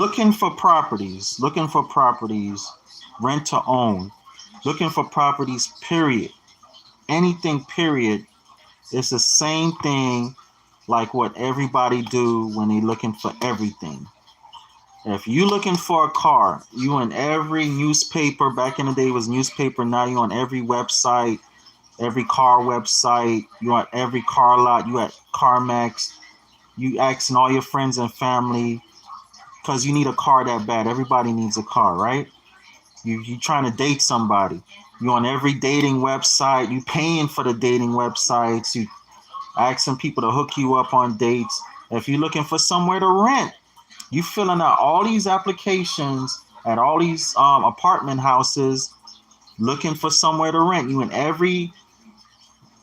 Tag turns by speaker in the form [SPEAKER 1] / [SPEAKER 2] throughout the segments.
[SPEAKER 1] looking for properties, rent to own, looking for properties, period. Anything, period. It's the same thing like what everybody do when they looking for everything. If you looking for a car, you in every newspaper. Back in the day it was newspaper. Now you on every website, every car website. You on every car lot. You at CarMax. You asking all your friends and family because you need a car that bad. Everybody needs a car, right? You trying to date somebody. You on every dating website. You paying for the dating websites. You asking people to hook you up on dates. If you're looking for somewhere to rent, you filling out all these applications at all these apartment houses, looking for somewhere to rent. You in every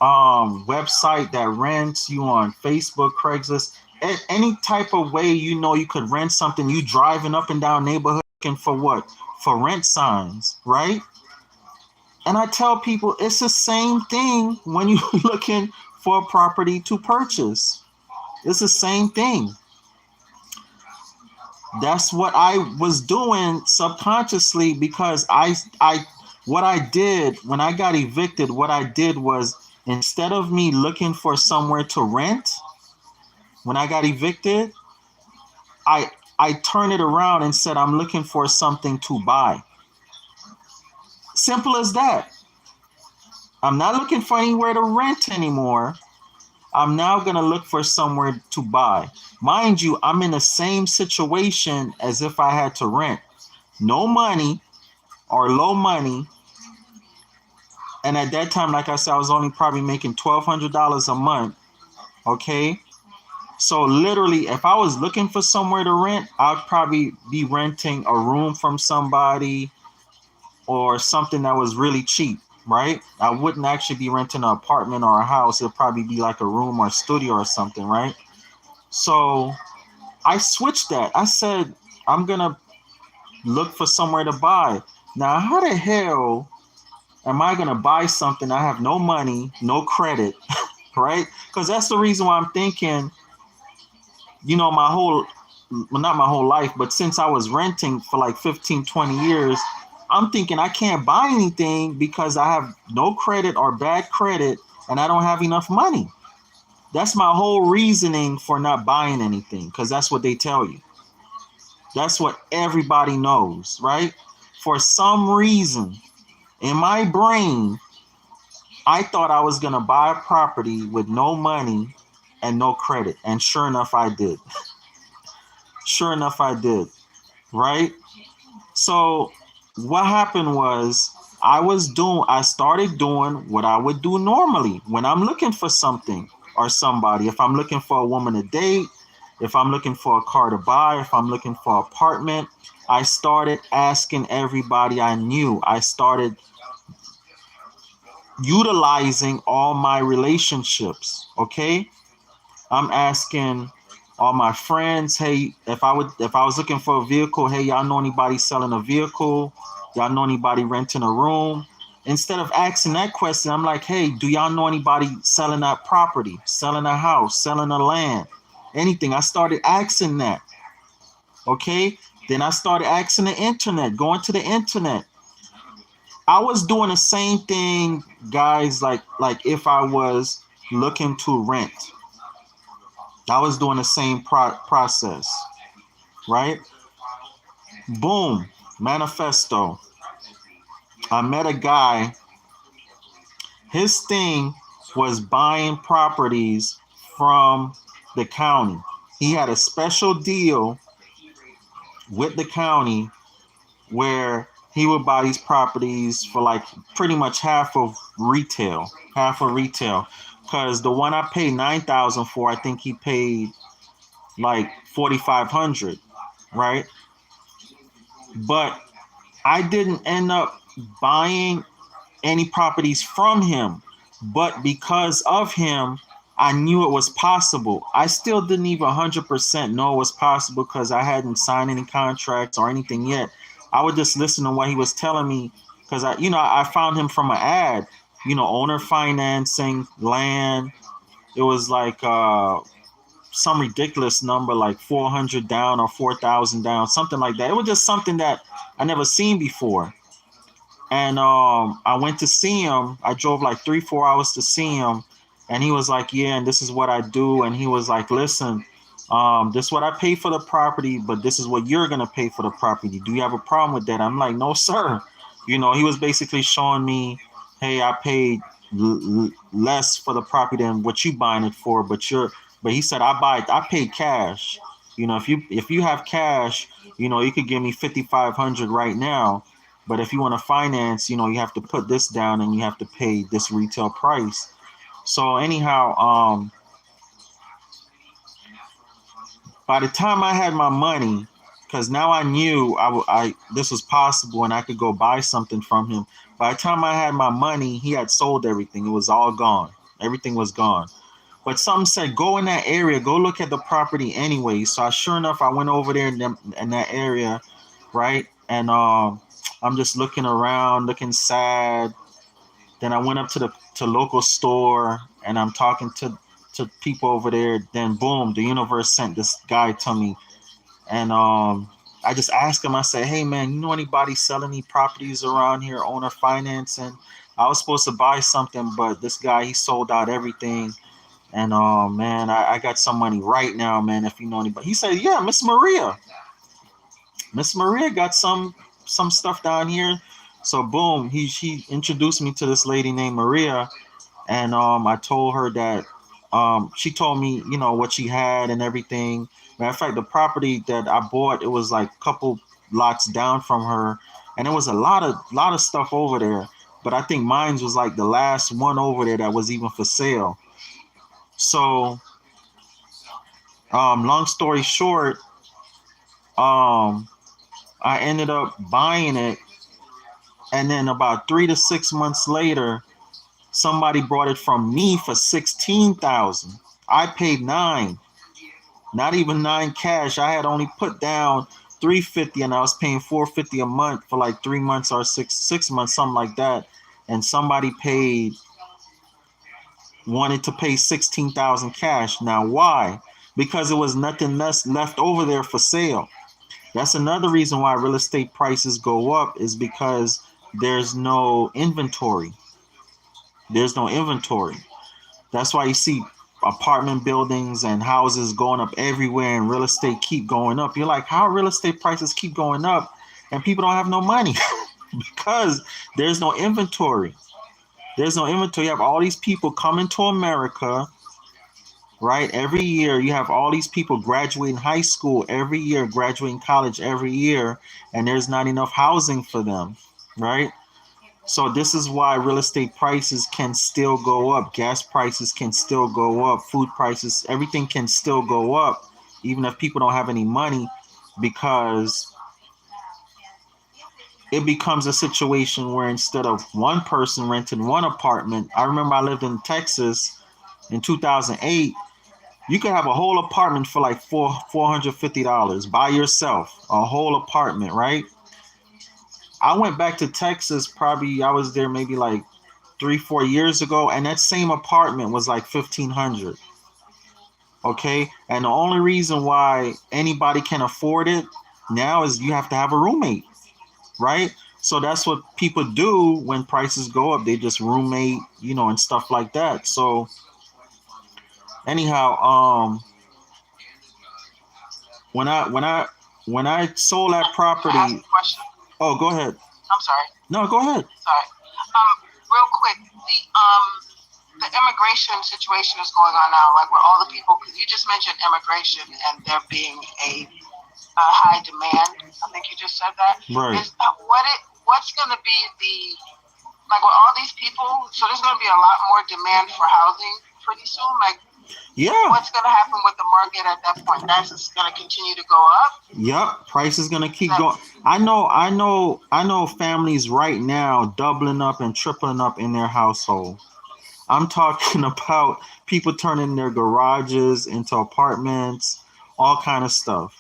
[SPEAKER 1] website that rents. You on Facebook, Craigslist, any type of way you know you could rent something. You driving up and down neighborhood looking for what? For rent signs, right? And I tell people it's the same thing when you looking for a property to purchase. It's the same thing. That's what I was doing subconsciously because I what I did when I got evicted, what I did was instead of me looking for somewhere to rent when I got evicted, I turned it around and said I'm looking for something to buy. Simple as that. I'm not looking for anywhere to rent anymore. I'm now going to look for somewhere to buy. Mind you, I'm in the same situation as if I had to rent. No money or low money. And at that time, like I said, I was only probably making $1,200 a month. Okay. So literally, if I was looking for somewhere to rent, I'd probably be renting a room from somebody or something that was really cheap, right? I wouldn't actually be renting an apartment or a house. It'd probably be like a room or a studio or something, right? So I switched that. I said, I'm going to look for somewhere to buy. Now, how the hell am I going to buy something? I have no money, no credit, right? Because that's the reason why I'm thinking, my whole, well, not my whole life, but since I was renting for like 15, 20 years, I'm thinking I can't buy anything because I have no credit or bad credit and I don't have enough money. That's my whole reasoning for not buying anything because that's what they tell you. That's what everybody knows, right? For some reason, in my brain, I thought I was going to buy a property with no money and no credit. And sure enough, I did. Sure enough, I did, right? So what happened was I started doing what I would do normally when I'm looking for something or somebody. If I'm looking for a woman to date, if I'm looking for a car to buy, if I'm looking for an apartment, I started asking everybody I knew. I started utilizing all my relationships. Okay. I'm asking all my friends, hey, if I was looking for a vehicle, hey, y'all know anybody selling a vehicle? Y'all know anybody renting a room? Instead of asking that question, I'm like, hey, do y'all know anybody selling that property, selling a house, selling a land, anything? I started asking that. Okay. Then I started asking the internet, going to the internet. I was doing the same thing, guys, like if I was looking to rent. I was doing the same process, right? Boom, manifesto. I met a guy. His thing was buying properties from the county. He had a special deal with the county where he would buy these properties for like pretty much half of retail. Because the one I paid 9,000 for, I think he paid like 4,500, right? But I didn't end up buying any properties from him. But because of him, I knew it was possible. I still didn't even 100% know it was possible because I hadn't signed any contracts or anything yet. I would just listen to what he was telling me because I found him from an ad, owner financing, land. It was like some ridiculous number like 400 down or 4,000 down, something like that. It was just something that I never seen before. And I went to see him. I drove like 3-4 hours to see him, and he was like, "Yeah, and this is what I do." And he was like, "Listen, this is what I pay for the property, but this is what you're gonna pay for the property. Do you have a problem with that?" I'm like, "No, sir." You know, he was basically showing me, "Hey, I paid less for the property than what you buying it for, but he said I paid cash. You know, if you have cash, you know, you could give me 5,500 right now." But if you want to finance, you know, you have to put this down and you have to pay this retail price. So anyhow, by the time I had my money, because now I knew I this was possible and I could go buy something from him. By the time I had my money, he had sold everything. It was all gone. Everything was gone. But something said, go in that area, go look at the property anyway. So sure enough, I went over there in that area, right? And I'm just looking around, looking sad. Then I went up to local store and I'm talking to people over there. Then boom, the universe sent this guy to me, and I just asked him. I said, "Hey man, you know anybody selling any properties around here, owner financing?" I was supposed to buy something, but this guy he sold out everything. And man, I got some money right now, man. If you know anybody, he said, "Yeah, Miss Maria. Miss Maria got some stuff down here." So boom, he introduced me to this lady named Maria, and I told her that she told me, you know, what she had and everything. Matter of fact, the property that I bought, it was like a couple lots down from her, and it was a lot of stuff over there. But I think mine's was like the last one over there that was even for sale. So long story short, um, I ended up buying it, and then about 3 to 6 months later, somebody brought it from me for 16,000. I paid 9, not even 9 cash. I had only put down 350, and I was paying 450 a month for like 3 months or six months, something like that. And somebody wanted to pay 16,000 cash. Now why? Because it was nothing left over there for sale. That's another reason why real estate prices go up, is because there's no inventory. There's no inventory. That's why you see apartment buildings and houses going up everywhere and real estate keep going up. You're like, how real estate prices keep going up and people don't have no money? Because there's no inventory. There's no inventory. You have all these people coming to America, right? Every year you have all these people graduating high school every year, graduating college every year, and there's not enough housing for them, right? So this is why real estate prices can still go up. Gas prices can still go up. Food prices, everything can still go up, even if people don't have any money, because it becomes a situation where instead of one person renting one apartment, I remember I lived in Texas in 2008. You could have a whole apartment for like $450 by yourself, a whole apartment, right? I went back to Texas, probably I was there maybe like 3-4 years ago, and that same apartment was like 1,500. Okay, and the only reason why anybody can afford it now is you have to have a roommate, right? So that's what people do when prices go up. They just roommate, you know, and stuff like that. So anyhow, when I sold that property.
[SPEAKER 2] Ask a question.
[SPEAKER 1] Oh, go ahead.
[SPEAKER 2] I'm sorry.
[SPEAKER 1] No, go ahead.
[SPEAKER 2] Sorry. Real quick, the immigration situation is going on now, like where all the people, because you just mentioned immigration and there being a high demand. I think you just said that.
[SPEAKER 1] Right.
[SPEAKER 2] What's going to be like with all these people? So there's going to be a lot more demand for housing pretty soon. Like,
[SPEAKER 1] yeah.
[SPEAKER 2] What's going to happen with the market at that point? That's just going to continue to go up.
[SPEAKER 1] Yep, price is gonna keep going. I know families right now doubling up and tripling up in their household. I'm talking about people turning their garages into apartments, all kind of stuff.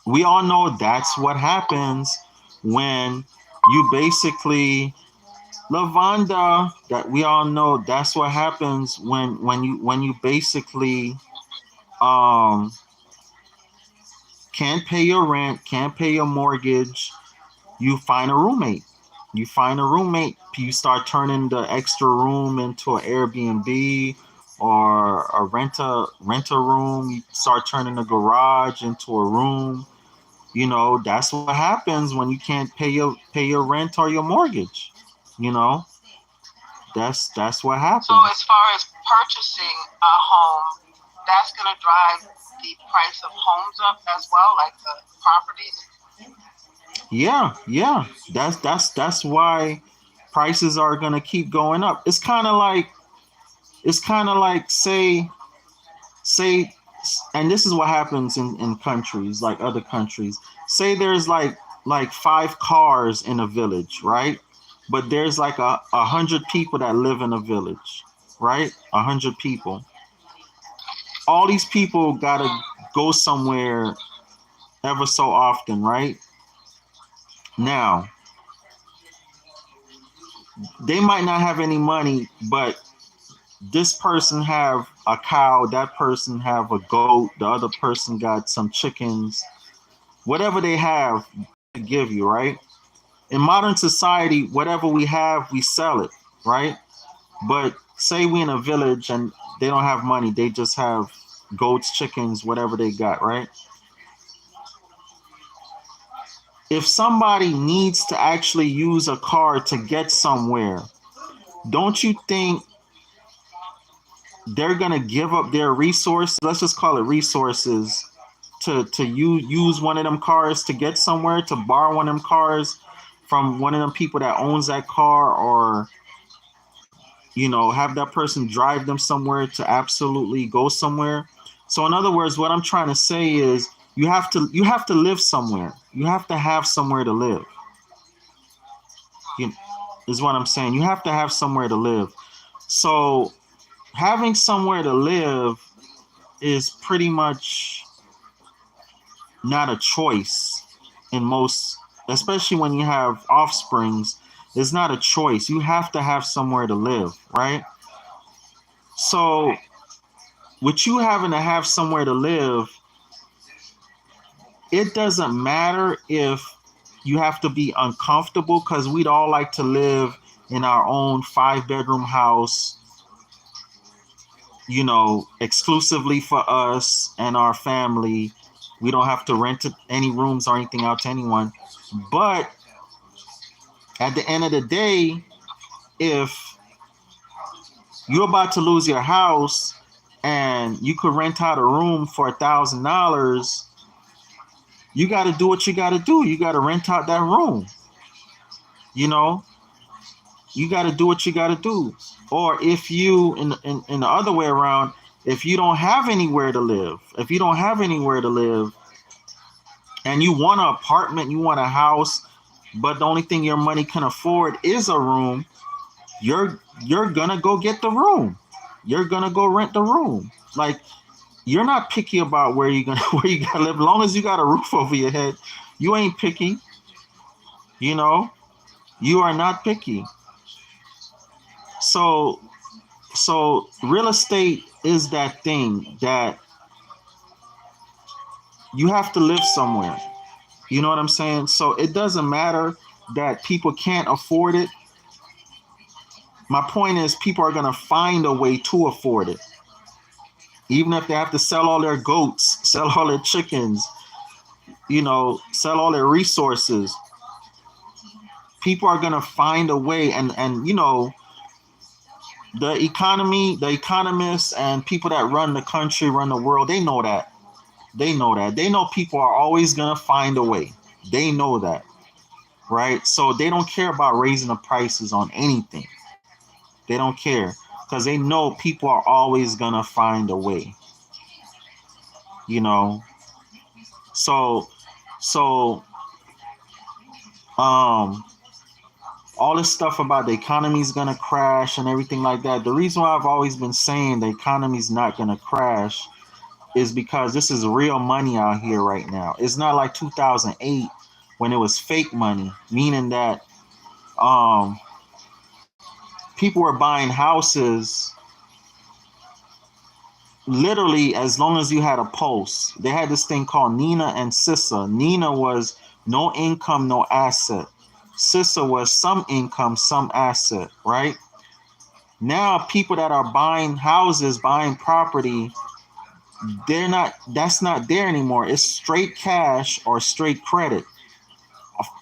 [SPEAKER 1] We all know that's what happens when you basically Lavanda, that we all know that's what happens when you basically um, can't pay your rent, can't pay your mortgage, you find a roommate. You find a roommate, you start turning the extra room into an Airbnb or a rent a room, you start turning the garage into a room. You know, that's what happens when you can't pay your rent or your mortgage. You know, that's what
[SPEAKER 2] So
[SPEAKER 1] happens.
[SPEAKER 2] as far as purchasing a home, that's going to drive the price of homes up as well, like the properties.
[SPEAKER 1] Yeah. That's why prices are gonna keep going up. It's kind of like say, and this is what happens in countries like other countries. Say there's like 5 cars in a village, right? But there's like a hundred people that live in a village, right? 100 people. All these people gotta go somewhere ever so often, right? Now they might not have any money, but this person have a cow, that person have a goat, the other person got some chickens, whatever they have to give you, right? In modern society, whatever we have, we sell it, right? But say we in a village and they don't have money, they just have goats, chickens, whatever they got, right? If somebody needs to actually use a car to get somewhere, don't you think they're gonna give up their resources? Let's just call it resources to use one of them cars to get somewhere, to borrow one of them cars from one of them people that owns that car, or have that person drive them somewhere to absolutely go somewhere. So in other words, what I'm trying to say is you have to live somewhere. You have to have somewhere to live. You, is what I'm saying. You have to have somewhere to live. So having somewhere to live is pretty much not a choice in most, especially when you have offsprings. It's not a choice. You have to have somewhere to live, right? So with you having to have somewhere to live, it doesn't matter if you have to be uncomfortable, because we'd all like to live in our own 5-bedroom house, exclusively for us and our family. We don't have to rent any rooms or anything out to anyone. But at the end of the day, if you're about to lose your house and you could rent out a room for $1,000, you got to do what you got to do. You got to rent out that room. You know, you got to do what you got to do. Or if you, in the other way around, if you don't have anywhere to live, and you want an apartment, you want a house, but the only thing your money can afford is a room, you're gonna go get the room. You're gonna go rent the room. Like, you're not picky about where you gotta live. As long as you got a roof over your head, you ain't picky. You are not picky. So real estate is that thing that you have to live somewhere. You know what I'm saying? So it doesn't matter that people can't afford it. My point is, people are gonna find a way to afford it. Even if they have to sell all their goats, sell all their chickens, sell all their resources, people are gonna find a way. And the economists and people that run the country, run the world, they know that. They know people are always gonna find a way. They know that, right? So they don't care about raising the prices on anything. They don't care, because they know people are always gonna find a way. You know. So um all this stuff about the economy is gonna crash and everything like that. The reason why I've always been saying the economy's not gonna crash is because this is real money out here right now. It's not like 2008 when it was fake money, meaning that um people were buying houses literally, as long as you had a pulse. They had this thing called Nina and Sissa. Nina was no income, no asset. Sissa was some income, some asset, right? Now people that are buying houses, buying property, that's not there anymore. It's straight cash or straight credit.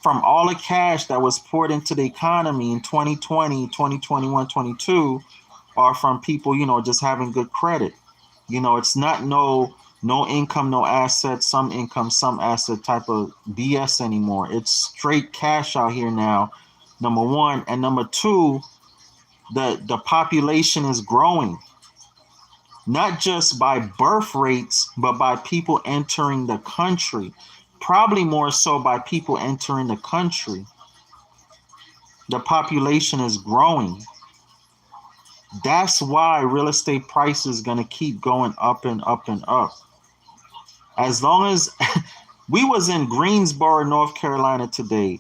[SPEAKER 1] From all the cash that was poured into the economy in 2020, 2021, 22, are from people, just having good credit. It's not no income, no assets, some income, some asset type of BS anymore. It's straight cash out here now, number one. And number two, the population is growing. Not just by birth rates, but by people entering the country. Probably more so by people entering the country. The population is growing. That's why real estate prices is going to keep going up and up and up. As long as we was in Greensboro, North Carolina today,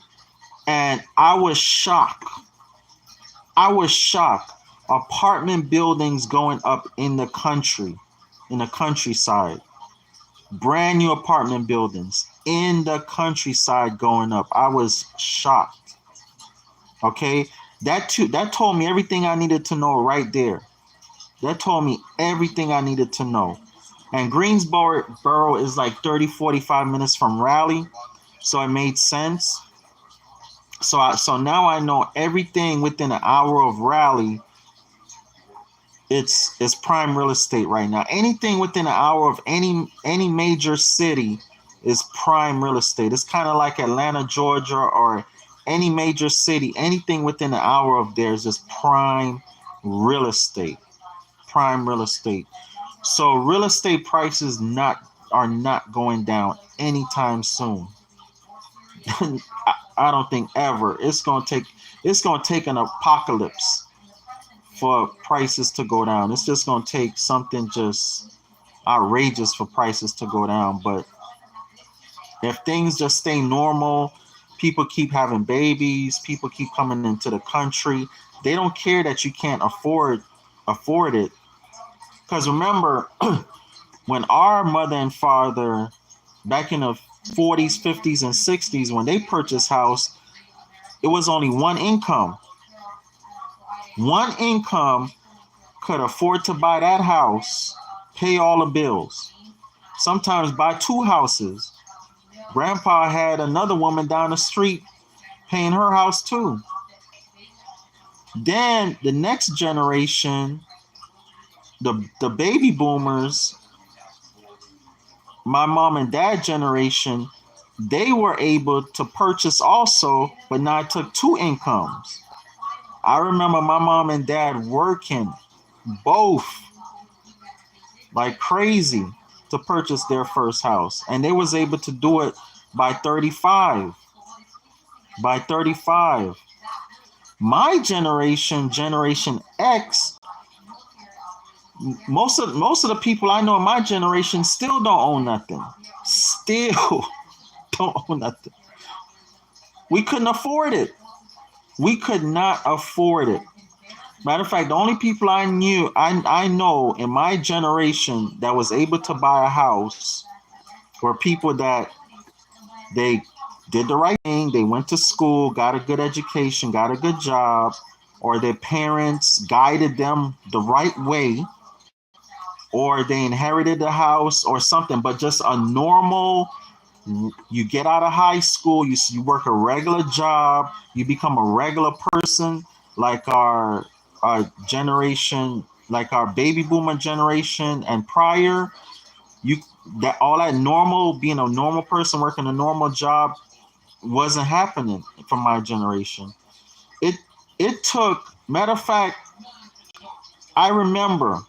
[SPEAKER 1] and I was shocked. Apartment buildings going up in the country, in the countryside. Brand new apartment buildings in the countryside going up. I was shocked. Okay, that told me everything I needed to know right there. That told me everything I needed to know. And Greensboro is like 30, 45 minutes from Raleigh, so it made sense. So now I know everything within an hour of Raleigh. It's prime real estate right now. Anything within an hour of any major city is prime real estate. It's kind of like Atlanta, Georgia, or any major city. Anything within an hour of theirs is prime real estate. Prime real estate. So real estate prices are not going down anytime soon. I don't think ever. It's gonna take an apocalypse for prices to go down. It's just going to take something just outrageous for prices to go down. But if things just stay normal, people keep having babies, people keep coming into the country, they don't care that you can't afford it. Because remember, when our mother and father, back in the 40s, 50s, and 60s, when they purchased house, it was only one income. One income could afford to buy that house, pay all the bills, sometimes buy two houses. Grandpa had another woman down the street paying her house too. Then the next generation, the baby boomers, my mom and dad generation, they were able to purchase also, but now it took two incomes. I remember my mom and dad working both like crazy to purchase their first house. And they was able to do it by 35. By 35. My generation, Generation X, most of the people I know in my generation still don't own nothing. Still don't own nothing. We couldn't afford it. We could not afford it. Matter of fact, the only people I know in my generation that was able to buy a house were people that they did the right thing. They went to school, got a good education, got a good job, or their parents guided them the right way, or they inherited the house or something. But just a normal, you get out of high school, you work a regular job, you become a regular person, like our generation, like our baby boomer generation and prior. All that normal, being a normal person working a normal job wasn't happening for my generation. It took, matter of fact, I remember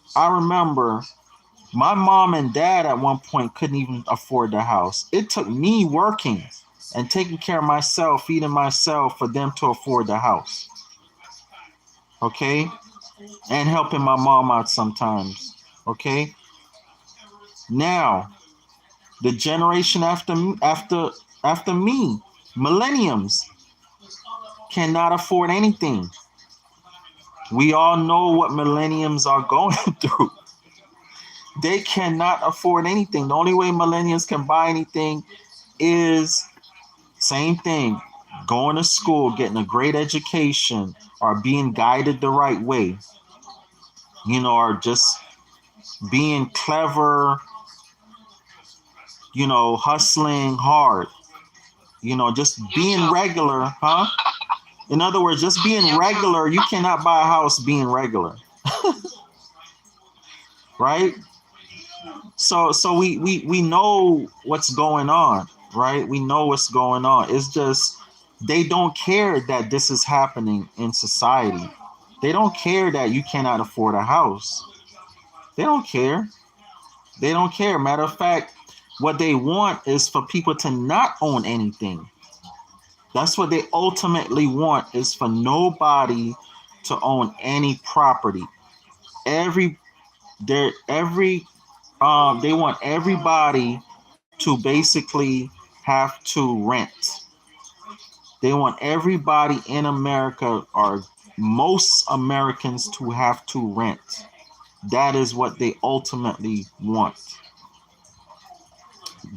[SPEAKER 1] my mom and dad at one point couldn't even afford the house. It took me working and taking care of myself, feeding myself, for them to afford the house. Okay? And helping my mom out sometimes. Okay? Now, the generation after me, millenniums, cannot afford anything. We all know what millenniums are going through. They cannot afford anything. The only way millennials can buy anything is same thing, going to school, getting a great education, or being guided the right way, or just being clever, hustling hard, just being
[SPEAKER 2] YouTube.
[SPEAKER 1] regular, huh? In other words, just being
[SPEAKER 2] YouTube.
[SPEAKER 1] regular. You cannot buy a house being regular, right? So we know what's going on, right? We know what's going on. It's just they don't care that this is happening in society. They don't care that you cannot afford a house. They don't care. They don't care. Matter of fact, what they want is for people to not own anything. That's what they ultimately want, is for nobody to own any property. Every they want everybody to basically have to rent. They want everybody in America, or most Americans, to have to rent. That is what they ultimately want.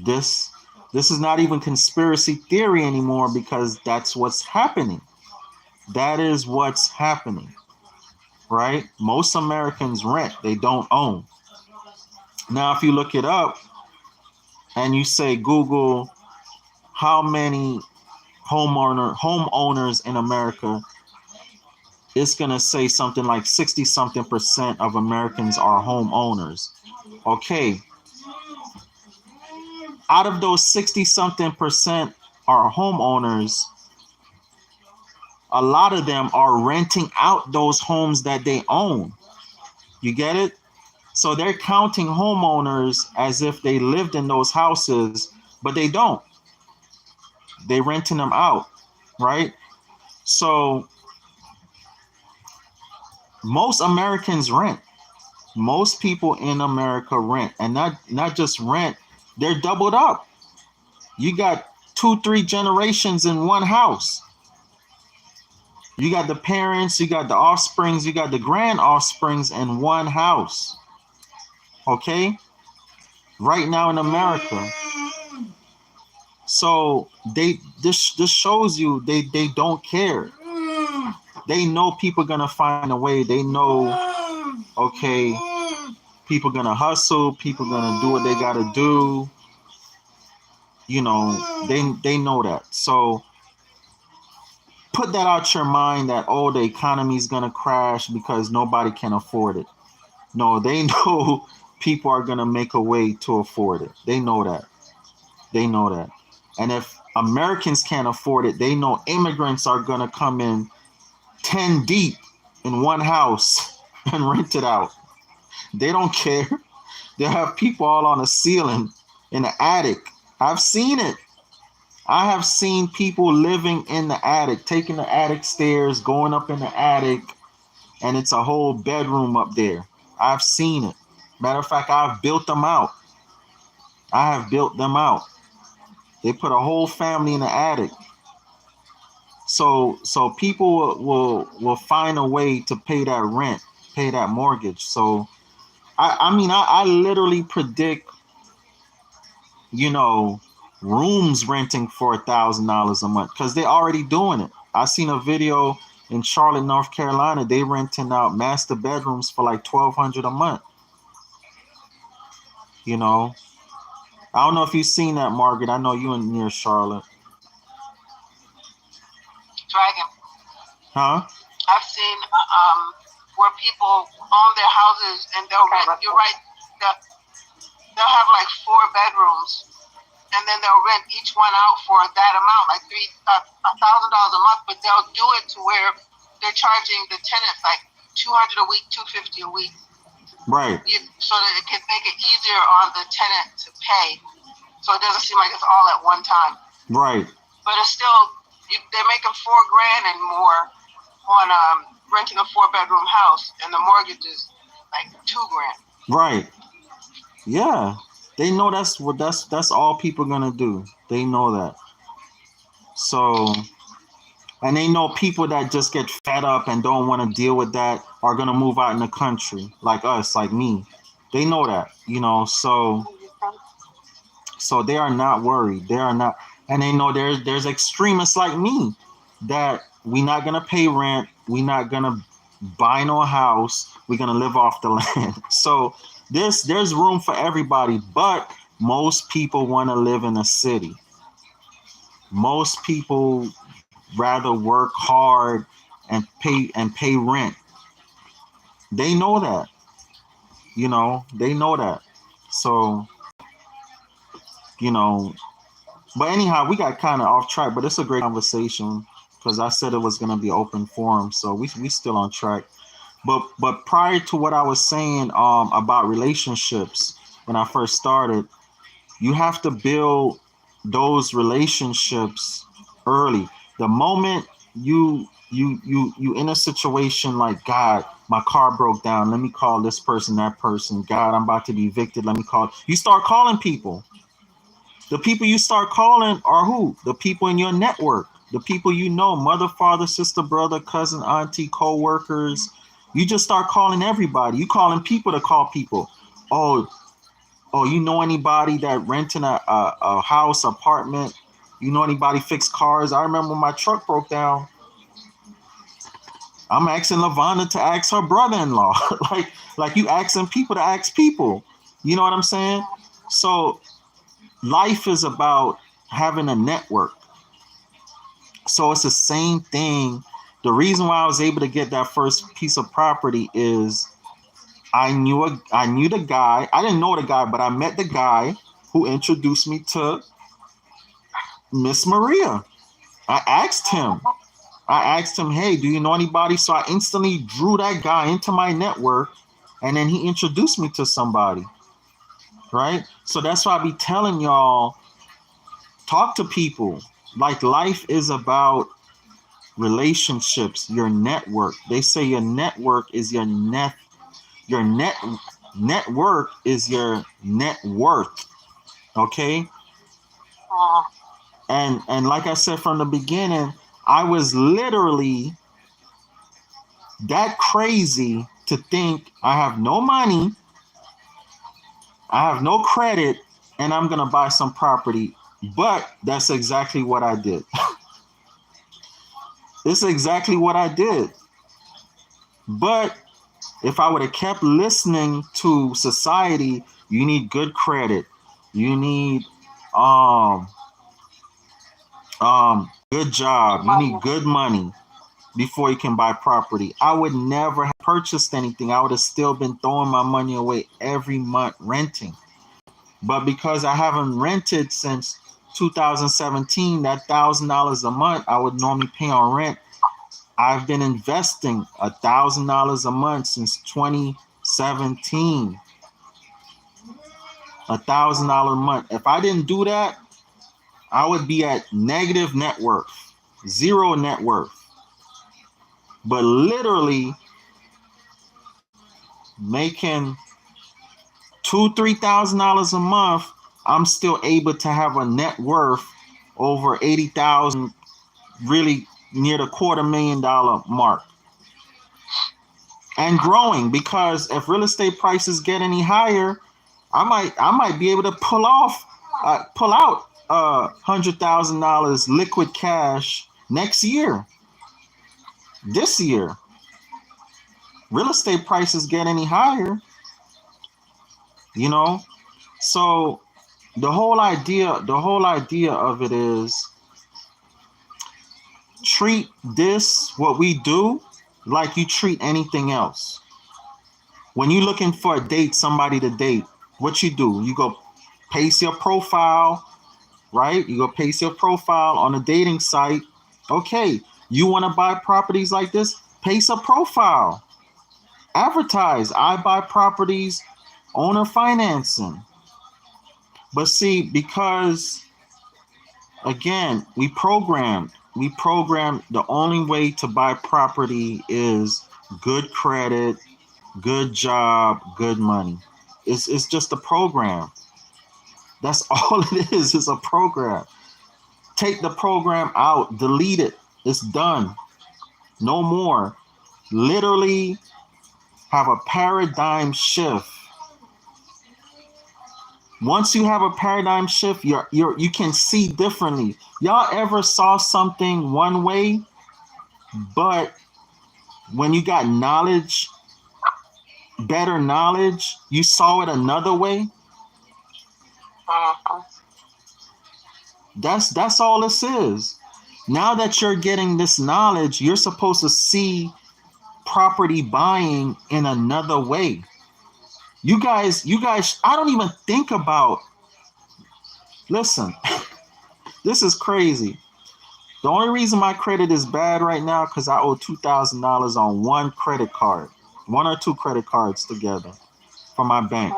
[SPEAKER 1] This this is not even conspiracy theory anymore, because that's what's happening. That is what's happening, right? Most Americans rent, they don't own. Now, if you look it up and you say Google how many homeowners in America, it's going to say something like 60 something percent of Americans are homeowners. Okay. Out of those 60 something percent are homeowners, a lot of them are renting out those homes that they own. You get it? So they're counting homeowners as if they lived in those houses, but they don't. They're renting them out, right? So most Americans rent. Most people in America rent, and not just rent, they're doubled up. You got 2-3 generations in one house. You got the parents, you got the offsprings, you got the grand offsprings in one house. Okay? Right now in America. So this shows you they don't care. They know people gonna find a way. They know, okay, people gonna hustle, people gonna do what they gotta do. They know that. So put that out your mind that, oh, the economy is gonna crash because nobody can afford it. No, they know people are gonna make a way to afford it. They know that. They know that. And if Americans can't afford it, they know immigrants are gonna come in 10 deep in one house and rent it out. They don't care. They have people all on the ceiling in the attic. I've seen it. I have seen people living in the attic, taking the attic stairs, going up in the attic, and it's a whole bedroom up there. I've seen it. Matter of fact, I've built them out. I have built them out. They put a whole family in the attic. So people will find a way to pay that rent, pay that mortgage. So I literally predict, rooms renting for $1,000 a month, because they're already doing it. I seen a video in Charlotte, North Carolina. They renting out master bedrooms for like $1,200 a month. I don't know if you've seen that, Margaret. I know you in near Charlotte.
[SPEAKER 2] Dragon.
[SPEAKER 1] Huh?
[SPEAKER 2] I've seen where people own their houses and they'll rent. You're right. They'll have like 4 bedrooms, and then they'll rent each one out for that amount, like $1,000 a month. But they'll do it to where they're charging the tenants like $200 a week, $250 a week.
[SPEAKER 1] Right.
[SPEAKER 2] So that it can make it easier on the tenant to pay, so it doesn't seem like it's all at one time.
[SPEAKER 1] Right.
[SPEAKER 2] But it's still, they're making $4,000 and more on renting a 4-bedroom house, and the mortgage is like $2,000.
[SPEAKER 1] Right. Yeah. They know that's all people gonna do. They know that. So, and they know people that just get fed up and don't want to deal with that are gonna move out in the country, like us, like me. They know that, so they are not worried. They are not, and they know there's extremists like me that we not gonna pay rent. We not gonna buy no house. We're gonna live off the land. So there's room for everybody, but most people want to live in a city. Most people rather work hard and pay rent. They know that. They know that. So, you know, but anyhow, we got kind of off track, but it's a great conversation because I said it was going to be open forum. So we still on track. But prior to what I was saying about relationships when I first started, you have to build those relationships early. The moment you in a situation like, God, my car broke down, let me call this person, that person. God, I'm about to be evicted, let me call. You start calling people. The people you start calling are who? The people in your network, the people mother, father, sister, brother, cousin, auntie, co-workers. You just start calling everybody. You calling people to call people. Oh, you know anybody that renting a house, apartment? You know anybody fix cars? I remember when my truck broke down, I'm asking Lavonda to ask her brother-in-law. like you asking people to ask people. You know what I'm saying? So life is about having a network. So it's the same thing. The reason why I was able to get that first piece of property is I knew the guy. I didn't know the guy, but I met the guy who introduced me to Miss Maria. I asked him, hey, do you know anybody? So I instantly drew that guy into my network, and then he introduced me to somebody. Right? So that's why I be telling y'all, talk to people. Like, life is about relationships, your network. They say your network is your network is your net worth. Okay? And like I said from the beginning, I was literally that crazy to think I have no money, I have no credit, and I'm gonna buy some property. But that's exactly what I did. It's exactly what I did. But if I would have kept listening to society, you need good credit, you need good job, you need good money before you can buy property, I would never have purchased anything. I would have still been throwing my money away every month renting. But because I haven't rented since 2017, that $1,000 a month I would normally pay on rent, I've been investing $1,000 a month since 2017. $1,000 a month. If I didn't do that, I would be at negative net worth, zero net worth. But literally making $2,000-$3,000 a month, I'm still able to have a net worth over 80,000, really near the $250,000 mark, and growing. Because if real estate prices get any higher, I might be able to pull out $100,000 liquid cash next year. This year, real estate prices get any higher, So the whole idea of it is treat this, what we do, like you treat anything else. When you're looking for a date, somebody to date, what you do, you go paste your profile, right? You go paste your profile on a dating site. Okay, you want to buy properties like this? Paste a profile. Advertise. I buy properties, owner financing. But see, because again, we programmed the only way to buy property is good credit, good job, good money. It's just a program. That's all it is. It's a program. Take the program out, delete it. It's done. No more. Literally have a paradigm shift Once you have a paradigm shift, you can see differently. Y'all ever saw something one way, but when you got knowledge, better knowledge, you saw it another way?
[SPEAKER 2] Mhm.
[SPEAKER 1] That's all this is. Now that you're getting this knowledge, you're supposed to see property buying in another way. You guys, I don't even think about. Listen, this is crazy. The only reason my credit is bad right now because I owe $2,000 on one credit card, one or two credit cards together from my bank.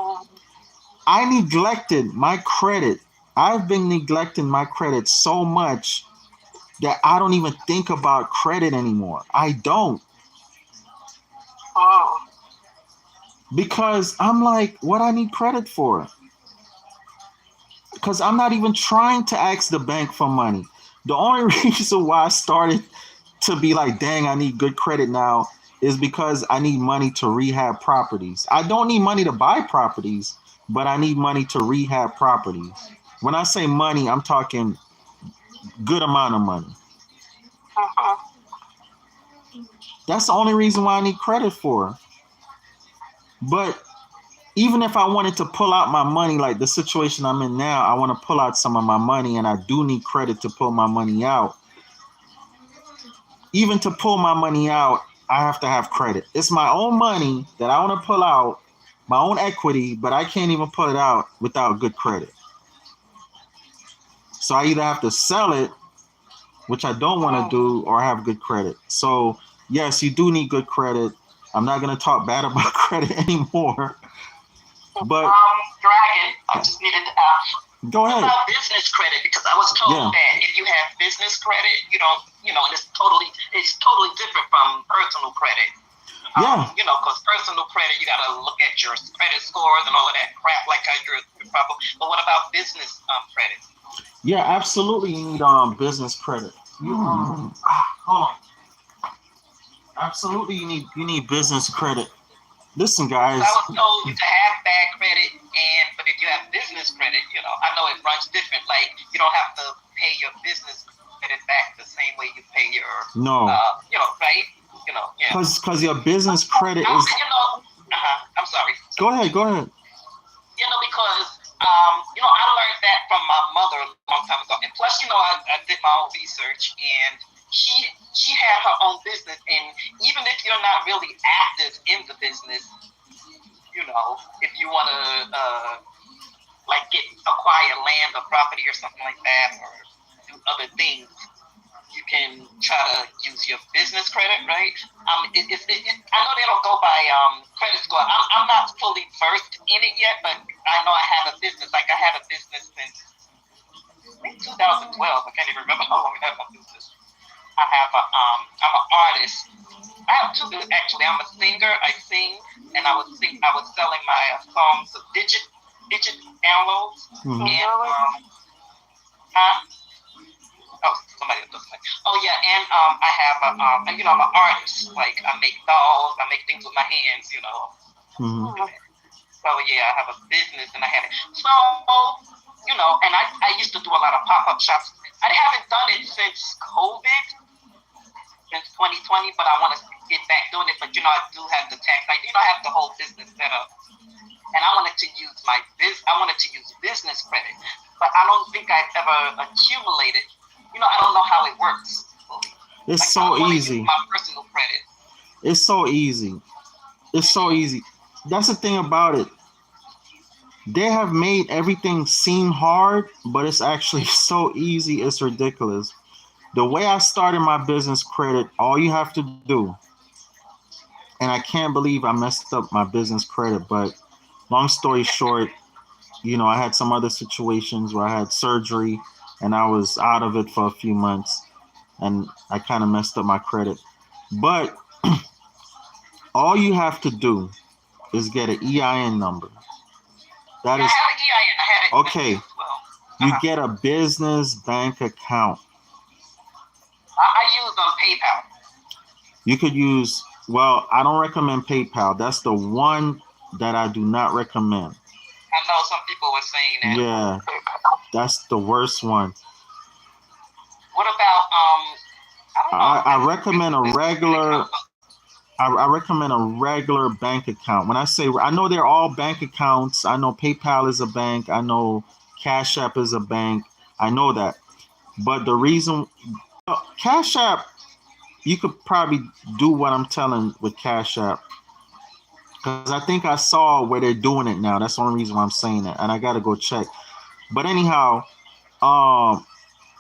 [SPEAKER 1] I neglected my credit. I've been neglecting my credit so much that I don't even think about credit anymore. I don't.
[SPEAKER 2] Oh.
[SPEAKER 1] Because I'm like, what I need credit for? Because I'm not even trying to ask the bank for money. The only reason why I started to be like, dang, I need good credit now is because I need money to rehab properties. I don't need money to buy properties, but I need money to rehab properties. When I say money, I'm talking good amount of money.
[SPEAKER 2] Mhm.
[SPEAKER 1] That's the only reason why I need credit for. But even if I wanted to pull out my money, like the situation I'm in now, I want to pull out some of my money and I do need credit to pull my money out. Even to pull my money out, I have to have credit. It's my own money that I want to pull out, my own equity, but I can't even pull it out without good credit. So I either have to sell it, which I don't want to do, or have good credit. So yes, you do need good credit. I'm not going to talk bad about credit anymore. But
[SPEAKER 3] Dragon, I just needed to ask
[SPEAKER 1] go ahead.
[SPEAKER 3] about business credit because I was told that if you have business credit, you don't, and it's totally different from personal credit.
[SPEAKER 1] Yeah.
[SPEAKER 3] Because personal credit, you got to look at your credit scores and all of that crap, like how you're probably. But what about business credit?
[SPEAKER 1] Yeah, absolutely. You need business credit. Hold on. Absolutely, you need business credit. Listen, guys.
[SPEAKER 3] I was told to have bad credit, but if you have business credit, I know it runs different. Like you don't have to pay your business credit back the same way you pay your right? Yeah.
[SPEAKER 1] Because your business credit is.
[SPEAKER 3] I'm sorry.
[SPEAKER 1] Go ahead.
[SPEAKER 3] Because I learned that from my mother a long time ago, and plus, I did my own research, and she had her own business, and even if you're not really active in the business, if you want to acquire land or property or something like that, or do other things, you can try to use your business credit, right? I know they don't go by credit score. I'm not fully versed in it yet, but I know I have a business. Like I had a business since 2012. I can't even remember how long I had my business. I'm an artist. I have two actually. I'm a singer. I sing, and I was selling my songs of digit downloads.
[SPEAKER 1] Mm-hmm.
[SPEAKER 3] And oh, somebody else. Oh yeah, and I have I'm an artist. Like I make dolls. I make things with my hands.
[SPEAKER 1] Mm-hmm.
[SPEAKER 3] So yeah, I have a business, and I had it. So and I used to do a lot of pop-up shops. I haven't done it since COVID, since 2020, but I want to get back doing it. But I do have the tax. I have the whole business set up, and I wanted to use business credit, but I don't think I've ever accumulated. I don't know how it works.
[SPEAKER 1] It's so easy.
[SPEAKER 3] My personal credit.
[SPEAKER 1] It's so easy. It's so easy. That's the thing about it. They have made everything seem hard, but it's actually so easy. It's ridiculous. The way I started my business credit, all you have to do, and I can't believe I messed up my business credit, but long story short, I had some other situations where I had surgery and I was out of it for a few months and I kind of messed up my credit. But all you have to do is get an EIN number. That is
[SPEAKER 3] I have an EIN. I had it.
[SPEAKER 1] okay. You get a business bank account.
[SPEAKER 3] I use PayPal.
[SPEAKER 1] You could use, I don't recommend PayPal. That's the one that I do not recommend.
[SPEAKER 3] I know some people were saying that.
[SPEAKER 1] Yeah, that's the worst one.
[SPEAKER 3] What about
[SPEAKER 1] I recommend a regular. I recommend a regular bank account. When I say, I know they're all bank accounts. I know PayPal is a bank. I know Cash App is a bank. I know that. But the reason, Cash App, you could probably do what I'm telling with Cash App. Because I think I saw where they're doing it now. That's the only reason why I'm saying that. And I got to go check. But anyhow,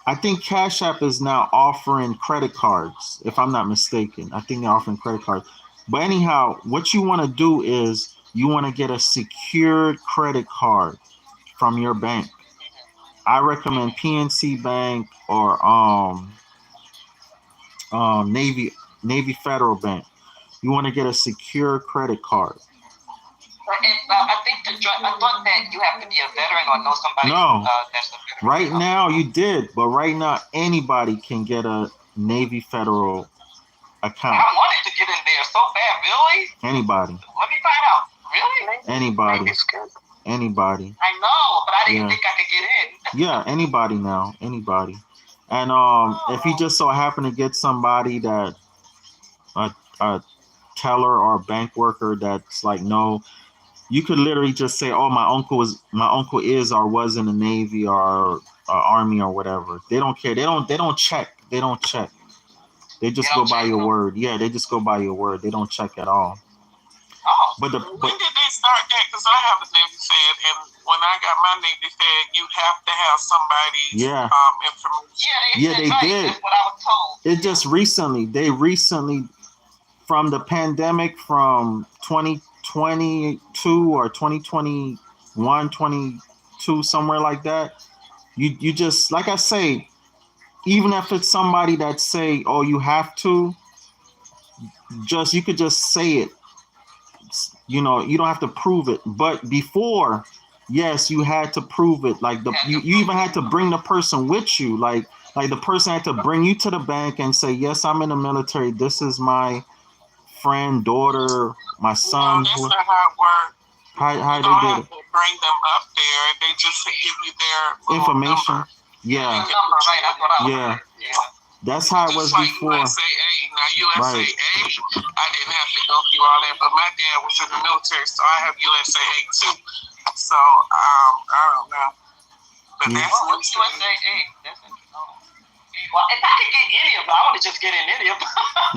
[SPEAKER 1] I think Cash App is now offering credit cards, if I'm not mistaken. I think they're offering credit cards. But anyhow, what you want to do is you want to get a secured credit card from your bank. I recommend PNC Bank or Navy Federal Bank. You want to get a secure credit card.
[SPEAKER 3] I think I thought that you have to be a veteran or know somebody.
[SPEAKER 1] No.
[SPEAKER 3] That's a veteran.
[SPEAKER 1] Right now you did, but right now anybody can get a Navy Federal account.
[SPEAKER 3] I wanted to get in there so bad, really.
[SPEAKER 1] Anybody.
[SPEAKER 3] Let me find out. Really?
[SPEAKER 1] Anybody. Anybody.
[SPEAKER 3] I know, but I didn't think I could get in.
[SPEAKER 1] Yeah, anybody now. Anybody. And if you just so happen to get somebody that a teller or a bank worker that's like, no, you could literally just say, oh, my uncle is or was in the Navy or Army or whatever. They don't care. They don't check. They don't check. They just go by your word. Yeah, they just go by your word. They don't check at all.
[SPEAKER 3] Oh.
[SPEAKER 4] When did they start that? Because I have a Navy Fed, and when I got my Navy Fed, you have to have somebody's information.
[SPEAKER 3] Yeah,
[SPEAKER 1] they did.
[SPEAKER 3] That's what I was told.
[SPEAKER 1] It just recently, from the pandemic, from 2022 or 2021, 22, somewhere like that, you just, like I say, even if it's somebody that say, oh, you have to, you could just say it. You know, you don't have to prove it. But before, yes, you had to prove it. Like you even had to bring the person with you. Like the person had to bring you to the bank and say, yes, I'm in the military. This is my friend, daughter, my son.
[SPEAKER 4] No, that's not how it works.
[SPEAKER 1] How
[SPEAKER 4] you
[SPEAKER 1] they
[SPEAKER 4] don't
[SPEAKER 1] did
[SPEAKER 4] have
[SPEAKER 1] it?
[SPEAKER 4] to bring them up there. They just give you their
[SPEAKER 1] Information.
[SPEAKER 4] number.
[SPEAKER 1] Yeah.
[SPEAKER 3] Number, right? That's what I was.
[SPEAKER 1] Yeah. That's how it was
[SPEAKER 4] just like
[SPEAKER 1] before.
[SPEAKER 4] USAA. Now, USAA,
[SPEAKER 1] Right.
[SPEAKER 4] I didn't have to go through all that, but my dad was in the military, so I have USAA too. So, I don't know. But that's
[SPEAKER 3] What's USAA? That's interesting. Well, if I could get any of them, I want to just get in any of them.